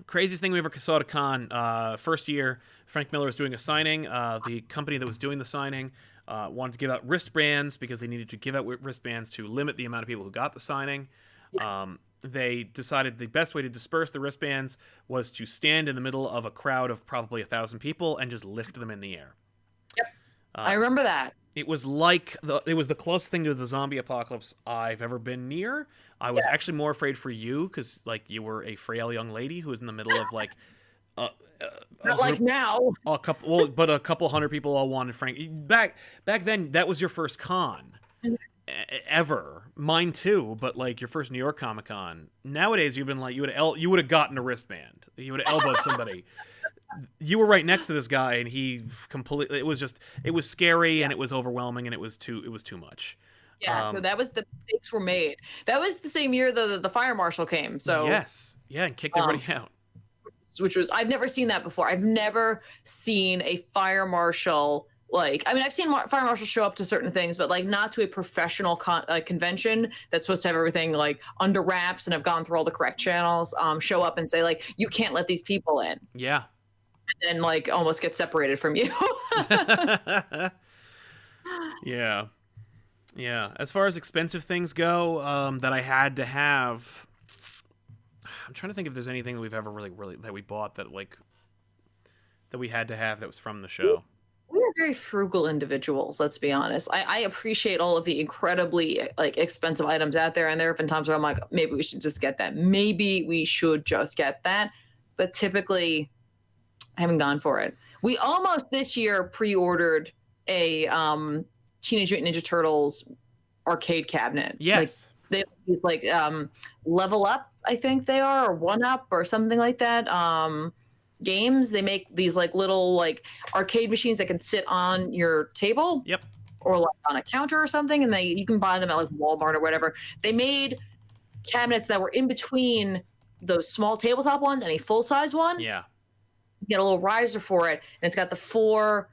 Craziest thing we ever saw at a con. First year, Frank Miller was doing a signing. The company that was doing the signing wanted to give out wristbands because they needed to give out wristbands to limit the amount of people who got the signing. Yeah. They decided the best way to disperse the wristbands was to stand in the middle of a crowd of probably 1,000 people and just lift them in the air. Yep. I remember that. It was the closest thing to the zombie apocalypse I've ever been near. I was actually more afraid for you because like you were a frail young lady who was in the middle of like Not like now. a couple hundred people all wanted Frank. Back then, that was your first con ever. Mine too, but like your first New York Comic Con. Nowadays, you've been like you would have gotten a wristband. You would have elbowed somebody. You were right next to this guy, and he completely. It was scary, and it was overwhelming, and it was too much. Yeah, so that was the mistakes were made. That was the same year the fire marshal came. So yes, yeah, and kicked everybody out. Which was I've never seen that before. I've never seen a fire marshal I've seen fire marshals show up to certain things, but like not to a professional convention that's supposed to have everything like under wraps and have gone through all the correct channels. Show up and say like you can't let these people in. Yeah. And like almost get separated from you. Yeah. Yeah, as far as expensive things go, that I had to have, I'm trying to think if there's anything that we've ever really that we bought that that we had to have that was from the show. We are very frugal individuals, let's be honest. I appreciate all of the incredibly like expensive items out there, and there have been times where I'm like, maybe we should just get that. Maybe we should just get that. But typically, I haven't gone for it. We almost this year pre-ordered a Teenage Mutant Ninja Turtles arcade cabinet. Yes. It's like Level Up, I think they are, or One Up, or something like that. Games, they make these like little like arcade machines that can sit on your table. Yep. Or like on a counter or something, and you can buy them at like Walmart or whatever. They made cabinets that were in between those small tabletop ones and a full size one. Yeah. You get a little riser for it, and it's got the 4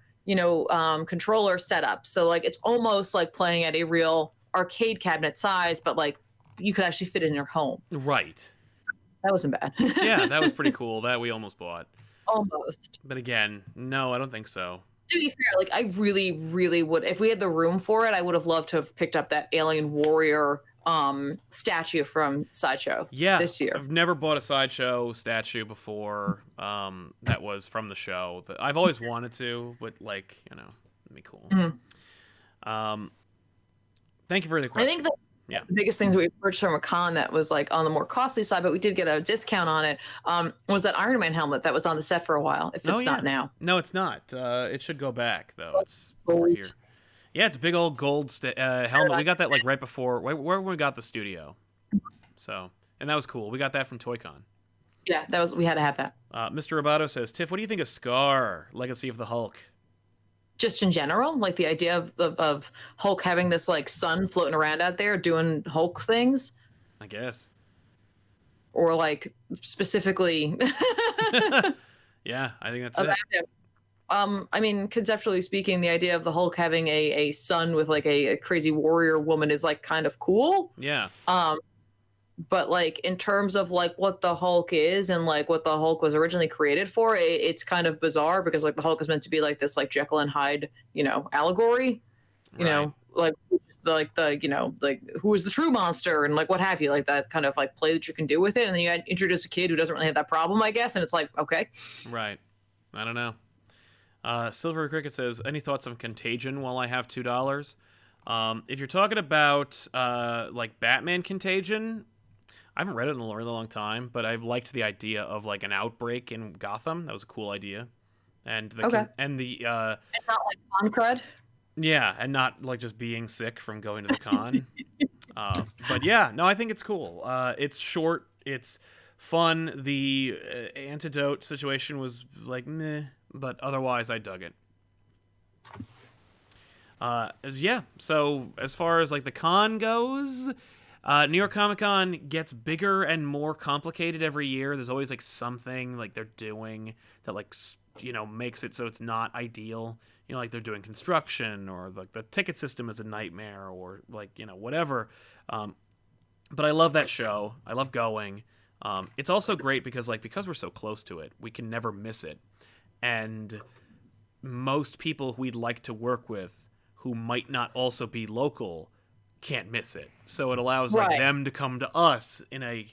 controller setup. So like it's almost like playing at a real arcade cabinet size, but like you could actually fit it in your home. Right. That wasn't bad. Yeah, that was pretty cool. That we almost bought. Almost. But again, no, I don't think so. To be fair, like I really, really would. If we had the room for it, I would have loved to have picked up that Alien Warrior statue from Sideshow. Yeah, this year. I've never bought a Sideshow statue before. That was from the show. I've always wanted to, but like it'd be cool. Mm-hmm. Thank you for the question. I think the biggest things that we purchased from a con that was like on the more costly side, but we did get a discount on it, was that Iron Man helmet that was on the set for a while. If it's not now. No, it's not. It should go back though. It's gold. Over here. Yeah, it's a big old gold helmet. We got that like right before where we got the studio. So, and that was cool. We got that from ToyCon. Yeah, we had to have that. Mr. Roboto says, Tiff, what do you think of Scar, Legacy of the Hulk? Just in general, like the idea of Hulk having this like sun floating around out there doing Hulk things, I guess, or like specifically. Yeah, I think that's it. I mean, conceptually speaking, the idea of the Hulk having a son with like a crazy warrior woman is like kind of cool. Yeah. But like in terms of like what the Hulk is and like what the Hulk was originally created for, it's kind of bizarre because like the Hulk is meant to be like this like Jekyll and Hyde, allegory, like the who is the true monster and like what have you, like that kind of like play that you can do with it, and then you introduce a kid who doesn't really have that problem, I guess, and it's like okay, right. I don't know. Silver Cricket says, any thoughts on Contagion while I have $2? If you're talking about like Batman Contagion, I haven't read it in a really long time, but I've liked the idea of like an outbreak in Gotham. That was a cool idea. And the and not like con crud. Yeah, and not like just being sick from going to the con. But yeah, no, I think it's cool. It's short, it's fun. The antidote situation was like meh, but otherwise I dug it. Yeah, so as far as like the con goes, New York Comic Con gets bigger and more complicated every year. There's always like something like they're doing that like makes it so it's not ideal. Like they're doing construction, or like the ticket system is a nightmare, or like whatever. But I love that show. I love going. It's also great because we're so close to it, we can never miss it. And most people we'd like to work with who might not also be local can't miss it. So it allows like them to come to us in a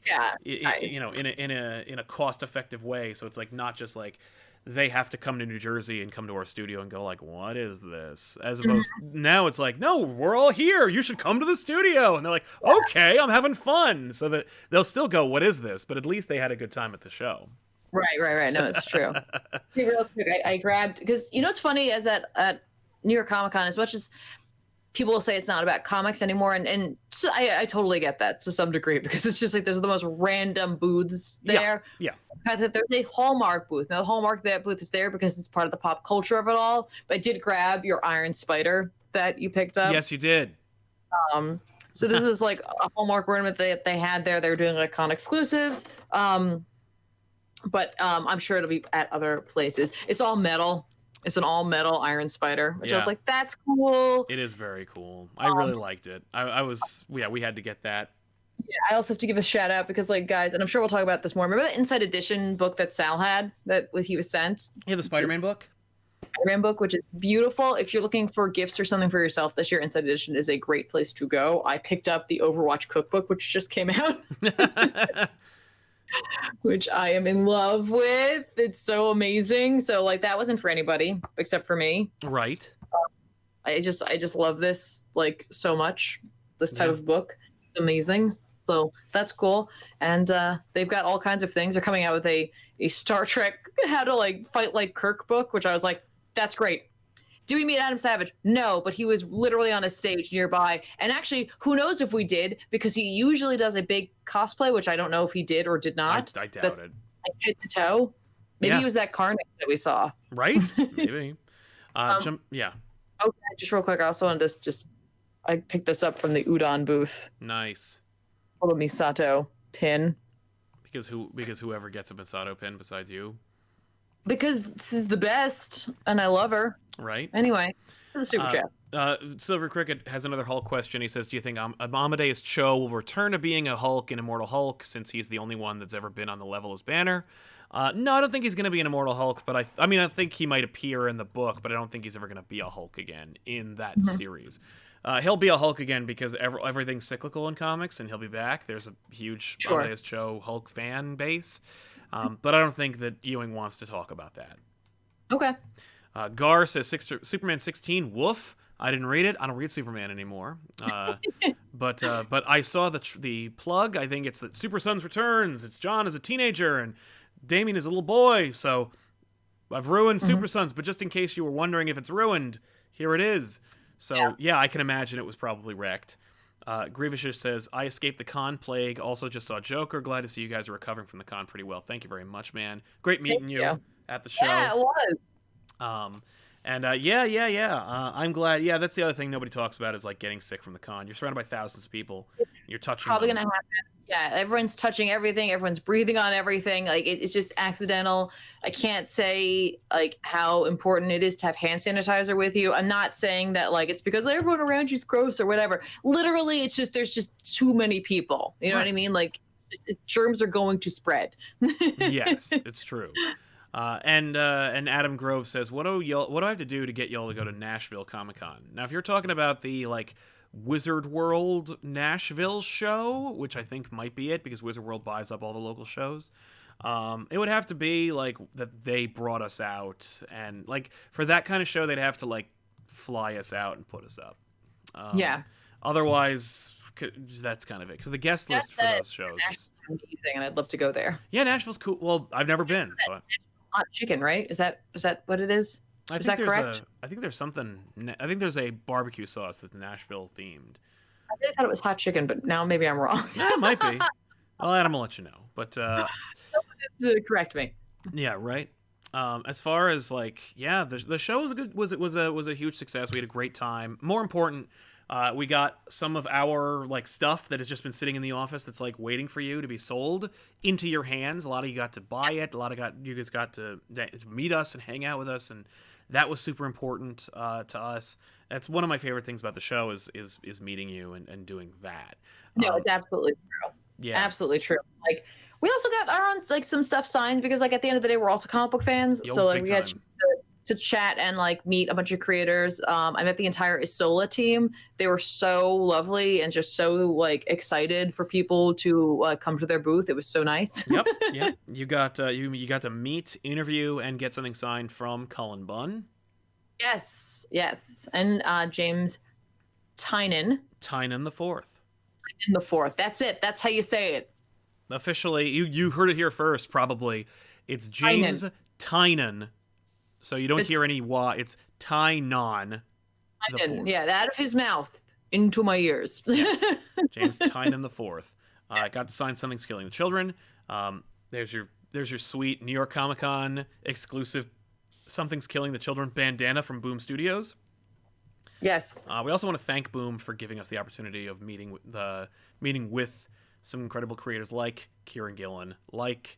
in a cost-effective way. So it's like not just like they have to come to New Jersey and come to our studio and go like, what is this? As opposed now it's like, no, we're all here. You should come to the studio. And they're like, okay, I'm having fun. So that they'll still go, what is this? But at least they had a good time at the show. Right. No, it's true. Hey, real quick, I grabbed, because what's funny is that at New York Comic Con, as much as people will say it's not about comics anymore, and so I totally get that to some degree, because it's just like there's the most random booths there. Yeah. There's a Hallmark booth. Now, the Hallmark booth is there because it's part of the pop culture of it all. But I did grab your Iron Spider that you picked up. Yes, you did. So this is like a Hallmark ornament that they had there. They were doing like con exclusives. But I'm sure it'll be at other places. It's all metal. It's an all metal Iron Spider, which I was like, that's cool. It is very cool. I really liked it. We had to get that. Yeah, I also have to give a shout out because, like, guys, and I'm sure we'll talk about this more. Remember the Inside Edition book that Sal had he was sent? Yeah, the Spider-Man book? Spider-Man book, which is beautiful. If you're looking for gifts or something for yourself this year, Inside Edition is a great place to go. I picked up the Overwatch cookbook, which just came out, which I am in love with. It's so amazing. So like that wasn't for anybody except for me. Right. I just love this like so much. This type of book, it's amazing. So that's cool. And they've got all kinds of things. They're coming out with a Star Trek How to Like Fight Like Kirk book, which I was like, that's great. Do we meet Adam Savage? No, but he was literally on a stage nearby. And actually, who knows if we did, because he usually does a big cosplay, which I don't know if he did or did not. I doubt That's it. like head to toe. Maybe he was that Karnak that we saw. Right? Maybe. Yeah. Okay, just real quick, I also wanted to I picked this up from the Udon booth. Nice. Little Misato pin. Because whoever gets a Misato pin besides you. Because this is the best, and I love her. Right. Anyway, the super chat. Silver Cricket has another Hulk question. He says, do you think Amadeus Cho will return to being a Hulk in Immortal Hulk, since he's the only one that's ever been on the level as Banner? No, I don't think he's going to be an Immortal Hulk, but I mean, I think he might appear in the book, but I don't think he's ever going to be a Hulk again in that series. He'll be a Hulk again because everything's cyclical in comics, and he'll be back. There's a huge Amadeus Cho Hulk fan base, but I don't think that Ewing wants to talk about that. Okay. Gar says Superman 16. Woof. I didn't read it. I don't read Superman anymore. But I saw the plug. I think it's that Super Sons returns. It's John as a teenager and Damian is a little boy. So I've ruined Super Sons, but just in case you were wondering if it's ruined, here it is. So yeah, I can imagine it was probably wrecked. Grievish says, I escaped the con plague. Also just saw Joker. Glad to see you guys are recovering from the con pretty well. Thank you very much, man. Great meeting you at the show. Yeah, it was. I'm glad. Yeah, that's the other thing nobody talks about is like getting sick from the con. You're surrounded by thousands of people. You're touching. Probably gonna happen. Yeah, everyone's touching everything. Everyone's breathing on everything. Like it's just accidental. I can't say like how important it is to have hand sanitizer with you. I'm not saying that like it's because everyone around you's gross or whatever. Literally, it's just there's just too many people. You know what I mean? Like germs are going to spread. Yes, it's true. And Adam Grove says, what do I have to do to get y'all to go to Nashville Comic-Con? Now, if you're talking about the like Wizard World Nashville show, which I think might be it because Wizard World buys up all the local shows, it would have to be like that they brought us out, and like for that kind of show they'd have to like fly us out and put us up. Otherwise, that's kind of it because the guest list for those shows is amazing, and I'd love to go there. Yeah, Nashville's cool. Well, I've never been. So hot chicken, right? Is that what it is? Is that correct? I think there's something. I think there's a barbecue sauce that's Nashville themed. I really thought it was hot chicken, but now maybe I'm wrong. Yeah, it might be. Well, Adam will let you know. But correct me. Yeah, right. As far as like, yeah, the show was a good. Was a huge success. We had a great time. More important, we got some of our like stuff that has just been sitting in the office that's like waiting for you to be sold into your hands. A lot of you got to buy it. You guys got to meet us and hang out with us, and that was super important to us. That's one of my favorite things about the show is meeting you and doing that. No, it's absolutely true. Yeah, absolutely trure. Like we also got our own like some stuff signed because like at the end of the day we're also comic book fans, so like we had to chat and like meet a bunch of creators. I met the entire Isola team. They were so lovely and just so like excited for people to come to their booth. It was so nice. Yep. You got you got to meet, interview, and get something signed from Cullen Bunn. Yes, and James Tynan the fourth. That's it. That's how you say it. Officially, you heard it here first. Probably, it's James Tynan. So you don't hear any "wa." It's Tynan. Yeah, out of his mouth into my ears. Yes, James Tynan the fourth. Got to sign Something's Killing the Children. There's your sweet New York Comic Con exclusive Something's Killing the Children bandana from Boom Studios. Yes. We also want to thank Boom for giving us the opportunity of meeting with some incredible creators like Kieran Gillen, like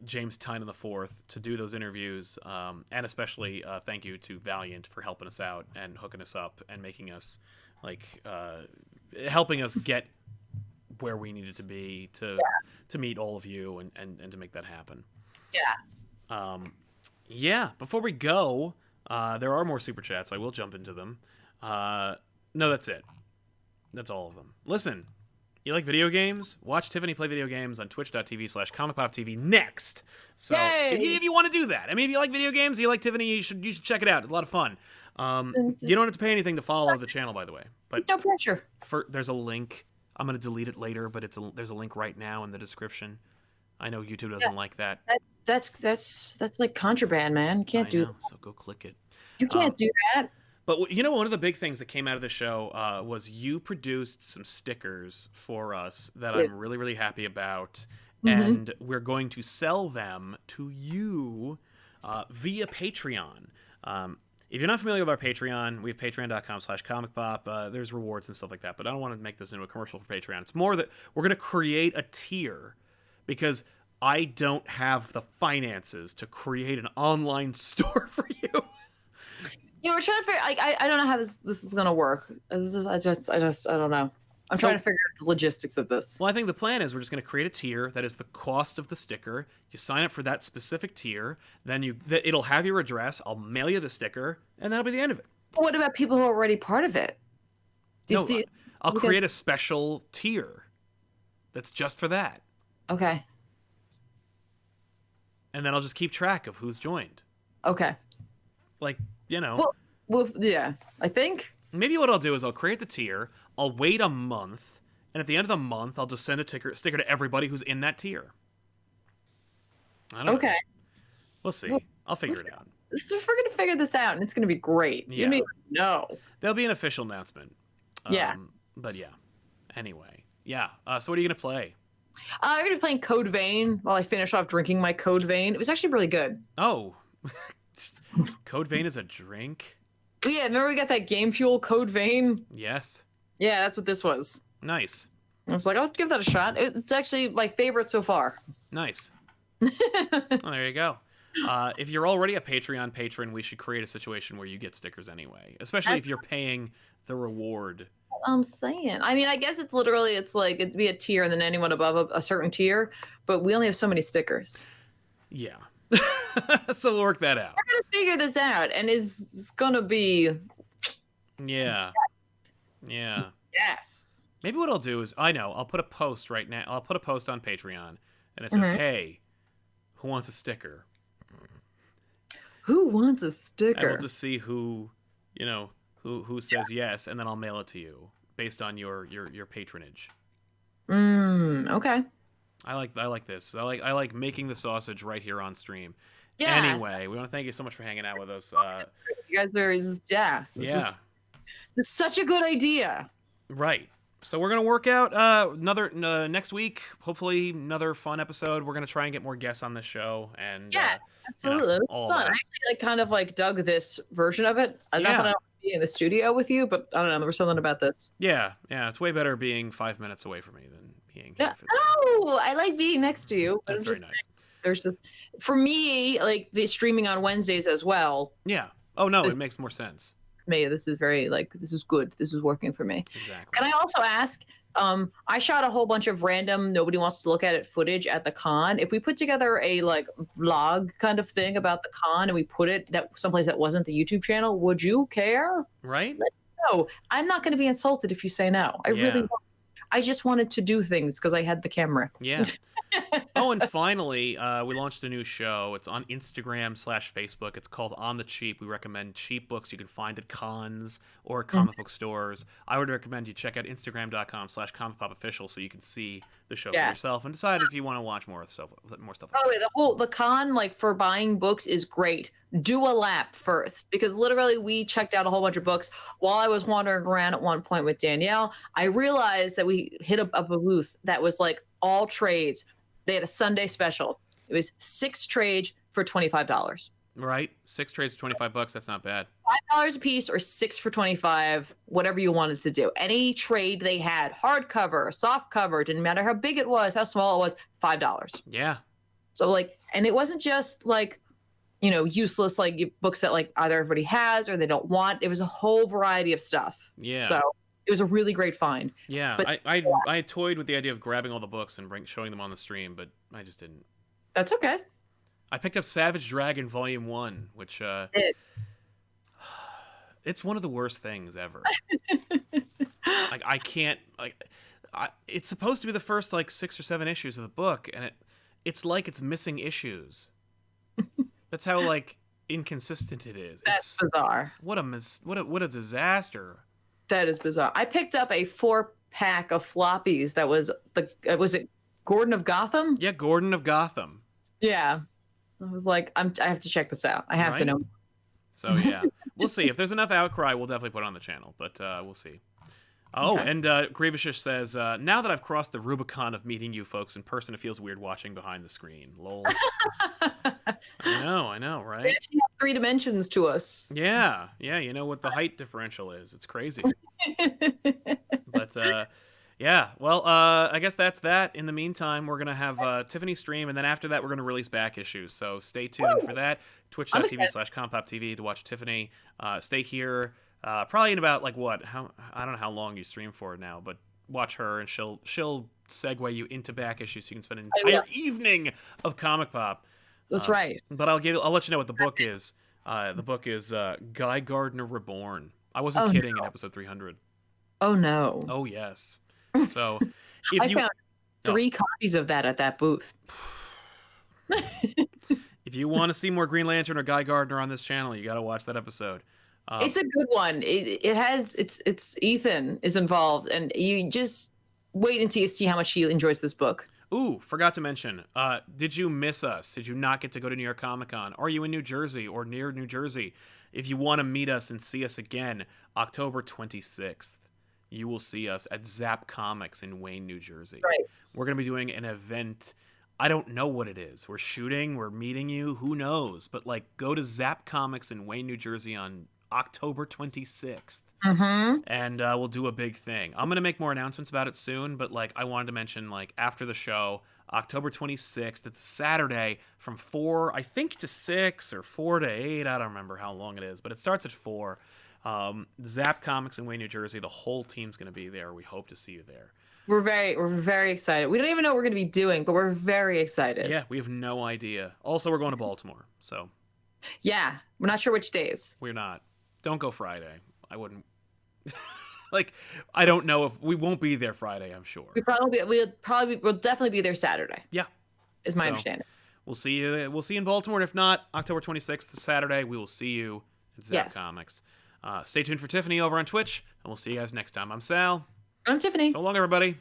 James Tynan the fourth, to do those interviews, and especially thank you to Valiant for helping us out and hooking us up and making us helping us get where we needed to be to meet all of you and to make that happen. Yeah. Yeah, before we go, there are more super chats. I will jump into them. No, that's it. That's all of them. Listen, you like video games? Watch Tiffany play video games on twitch.tv/ComicPOPTV next. So Yay! if you want to do that, I mean, if you like video games, you like Tiffany, you should check it out. It's a lot of fun. You don't have to pay anything to follow the channel, by the way. But no pressure. there's a link. I'm gonna delete it later, but there's a link right now in the description. I know YouTube doesn't like that. That's like contraband, man. You can't do. So go click it. You can't do that. But you know, one of the big things that came out of the show was you produced some stickers for us that I'm really, really happy about. And we're going to sell them to you via Patreon. If you're not familiar with our Patreon, we have patreon.com/comicpop. There's rewards and stuff like that, but I don't want to make this into a commercial for Patreon. It's more that we're going to create a tier because I don't have the finances to create an online store for you. Yeah, we're trying to figure. I don't know how this is gonna work. I don't know. I'm trying to figure out the logistics of this. Well, I think the plan is we're just going to create a tier that is the cost of the sticker. You sign up for that specific tier, then it'll have your address. I'll mail you the sticker, and that'll be the end of it. But what about people who are already part of it? I'll create a special tier that's just for that. Okay. And then I'll just keep track of who's joined. Okay. Like, you know. Well, yeah, I think. Maybe what I'll do is I'll create the tier, I'll wait a month, and at the end of the month, I'll just send a sticker to everybody who's in that tier. I don't know. We'll see. I'll figure it out. So we're going to figure this out, and it's going to be great. Yeah. You don't even know. There'll be an official announcement. Yeah. But yeah. Anyway. Yeah. So what are you going to play? I'm going to be playing Code Vein while I finish off drinking my Code Vein. It was actually really good. Oh. Code Vein is a drink? Yeah, remember we got that Game Fuel Code Vein? Yes. Yeah, that's what this was. Nice. I was like, I'll give that a shot. It's actually my favorite so far. Nice. Well, there you go. If you're already a Patreon patron, we should create a situation where you get stickers anyway, especially if you're paying the reward. I'm saying. I mean, I guess it's like it'd be a tier and then anyone above a certain tier, but we only have so many stickers. Yeah. So we'll work that out. We're going to figure this out, and it's going to be... Yeah. Yeah. Yes. Maybe what I'll do is, I'll put a post right now. I'll put a post on Patreon, and it says, hey, who wants a sticker? Who wants a sticker? And we'll just see who says yes, and then I'll mail it to you based on your patronage. Okay. I like this. I like making the sausage right here on stream. Yeah. Anyway, we want to thank you so much for hanging out with us. You guys are This is such a good idea. Right. So we're gonna work out another next week. Hopefully, another fun episode. We're gonna try and get more guests on this show. And absolutely, it was fun. I actually dug this version of it. Not that I don't be in the studio with you, but I don't know. There was something about this. Yeah. It's way better being 5 minutes away from me than being here. Oh, I like being next to you. That's very nice. There's just for me like the streaming on Wednesdays as well. Yeah. Oh no, it makes more sense. This is very this is good. This is working for me. Exactly. Can I also ask? I shot a whole bunch of random nobody wants to look at it footage at the con. If we put together a vlog kind of thing about the con and we put it someplace that wasn't the YouTube channel, would you care? Right? Let me know. I'm not going to be insulted if you say no. I really won't. I just wanted to do things because I had the camera. Yeah. Oh, and finally, we launched a new show. It's on Instagram/Facebook. It's called On the Cheap. We recommend cheap books you can find at cons or comic book stores. I would recommend you check out Instagram.com/ComicPopOfficial so you can see the show for yourself and decide if you want to watch more stuff. Oh, wait, the con for buying books is great. Do a lap first, because literally we checked out a whole bunch of books while I was wandering around at one point with Danielle. I realized that we hit up a booth that was all trades. They had a Sunday special. It was 6 trades for $25. Right, 6 trades for $25. That's not bad. $5 a piece or 6 for $25. Whatever you wanted to do. Any trade they had, hardcover, soft cover, didn't matter how big it was, how small it was, $5. Yeah. So and it wasn't just useless books that either everybody has or they don't want. It was a whole variety of stuff. Yeah. So it was a really great find. Yeah. But, I toyed with the idea of grabbing all the books and showing them on the stream, but I just didn't. That's okay. I picked up Savage Dragon Volume 1, which it's one of the worst things ever. Like I can't it's supposed to be the first like 6 or 7 issues of the book, and it's like it's missing issues. That's how like inconsistent it is. That's bizarre. What a disaster. That is bizarre. I picked up a 4-pack of floppies that was it Gordon of Gotham? Yeah, Gordon of Gotham. Yeah. I was like, I have to check this out. I have to know. So yeah, we'll see. If there's enough outcry, we'll definitely put it on the channel, but we'll see. Oh, okay. And Grievous says, now that I've crossed the Rubicon of meeting you folks in person, it feels weird watching behind the screen. Lol. I know, right? They actually have 3 dimensions to us. Yeah, you know what the height differential is. It's crazy. But, yeah, well, I guess that's that. In the meantime, we're going to have Tiffany stream, and then after that, we're going to release back issues. So stay tuned for that. Twitch.tv/ComicPOP to watch Tiffany. Stay here. Probably in about, like, I don't know how long you stream for now, but watch her, and she'll segue you into back issues so you can spend an entire evening of Comic Pop. That's right. But I'll let you know what the book is. The book is Guy Gardner Reborn. I wasn't kidding in episode 300. Oh, no. Oh, yes. So if I found 3 copies of that at that booth. If you want to see more Green Lantern or Guy Gardner on this channel, you got to watch that episode. It's a good one. It has it's Ethan is involved, and you just wait until you see how much he enjoys this book. Ooh, forgot to mention. Did you miss us? Did you not get to go to New York Comic Con? Are you in New Jersey or near New Jersey? If you want to meet us and see us again, October 26th, you will see us at Zap Comics in Wayne, New Jersey. Right. We're going to be doing an event. I don't know what it is. We're shooting. We're meeting you. Who knows? But like, go to Zap Comics in Wayne, New Jersey on October 26th. Mm-hmm. And we'll do a big thing. I'm going to make more announcements about it soon, but like I wanted to mention like after the show, October 26th, it's a Saturday from 4, I think, to 6 or 4 to 8. I don't remember how long it is, but it starts at 4. Zap Comics in Wayne, New Jersey. The whole team's going to be there. We hope to see you there. We're very excited. We don't even know what we're going to be doing, but we're very excited. Yeah, we have no idea. Also, we're going to Baltimore, so. Yeah, we're not sure which days. We're not. Don't go Friday. I wouldn't. Like, I don't know if we won't be there Friday. I'm sure. We'll definitely be there Saturday. Yeah, is my understanding. We'll see you. We'll see you in Baltimore. And if not, October 26th, Saturday, we will see you at Zap Comics. Stay tuned for Tiffany over on Twitch, and we'll see you guys next time. I'm Sal. I'm Tiffany. So long, everybody.